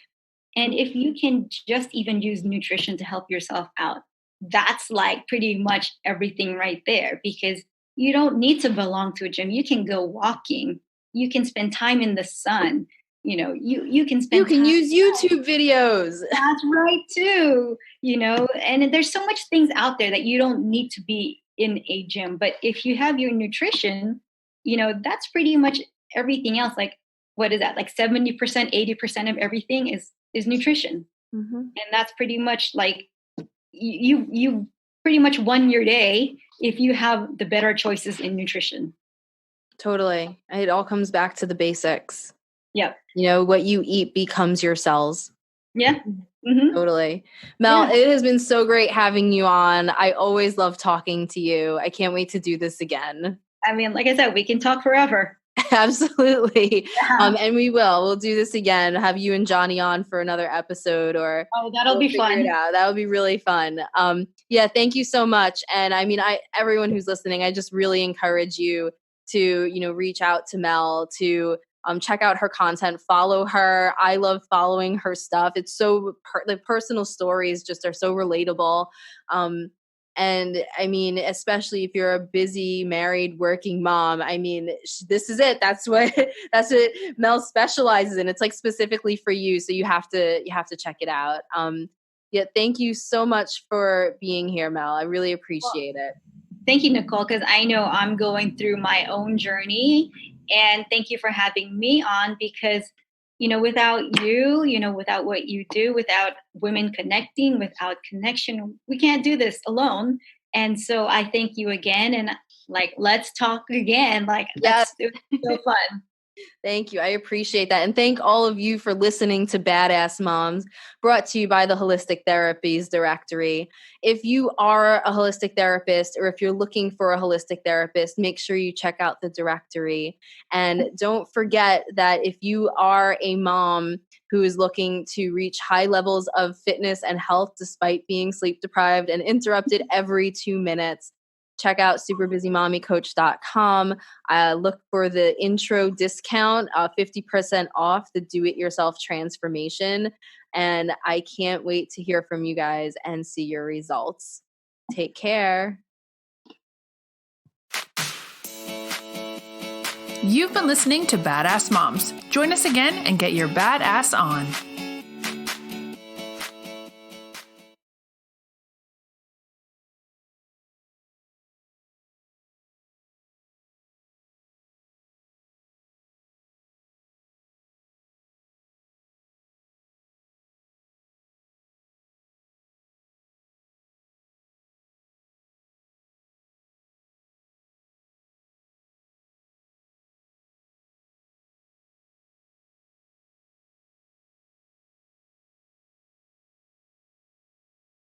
And if you can just even use nutrition to help yourself out, that's like pretty much everything right there, because you don't need to belong to a gym. You can go walking. You can spend time in the sun. You know, you can spend. You can use YouTube videos. That's right too. You know, and there's so much things out there that you don't need to be in a gym. But if you have your nutrition, you know, that's pretty much everything else. Like, what is that? Like 70%, 80% of everything is nutrition. And that's pretty much like you pretty much won your day if you have the better choices in nutrition. Totally. It all comes back to the basics. Yep. You know, what you eat becomes your cells. Yeah. Totally. Mel, it has been so great having you on. I always love talking to you. I can't wait to do this again. I mean, like I said, we can talk forever. Absolutely. And we'll do this again, have you and Johnny on for another episode, or that'll be fun. That'll be really fun. Thank you so much. And I mean, everyone who's listening, I just really encourage you to, you know, reach out to Mel, to check out her content, follow her. I love following her stuff. It's so the personal stories just are so relatable. And I mean, especially if you're a busy, married, working mom, I mean, this is it. That's what Mel specializes in. It's like specifically for you. So you have to check it out. Thank you so much for being here, Mel. I really appreciate it. Thank you, Nicole, because I know I'm going through my own journey. And thank you for having me on, because, you know, without you, you know, without what you do, without women connecting, without connection, we can't do this alone. And so I thank you again. And like, let's talk again. Like, yes. It's so fun. Thank you. I appreciate that. And thank all of you for listening to Badass Moms, brought to you by the Holistic Therapies Directory. If you are a holistic therapist or if you're looking for a holistic therapist, make sure you check out the directory. And don't forget that if you are a mom who is looking to reach high levels of fitness and health despite being sleep deprived and interrupted every 2 minutes, check out superbusymommycoach.com. Look for the intro discount, 50% off the do-it-yourself transformation. And I can't wait to hear from you guys and see your results. Take care. You've been listening to Badass Moms. Join us again and get your badass on.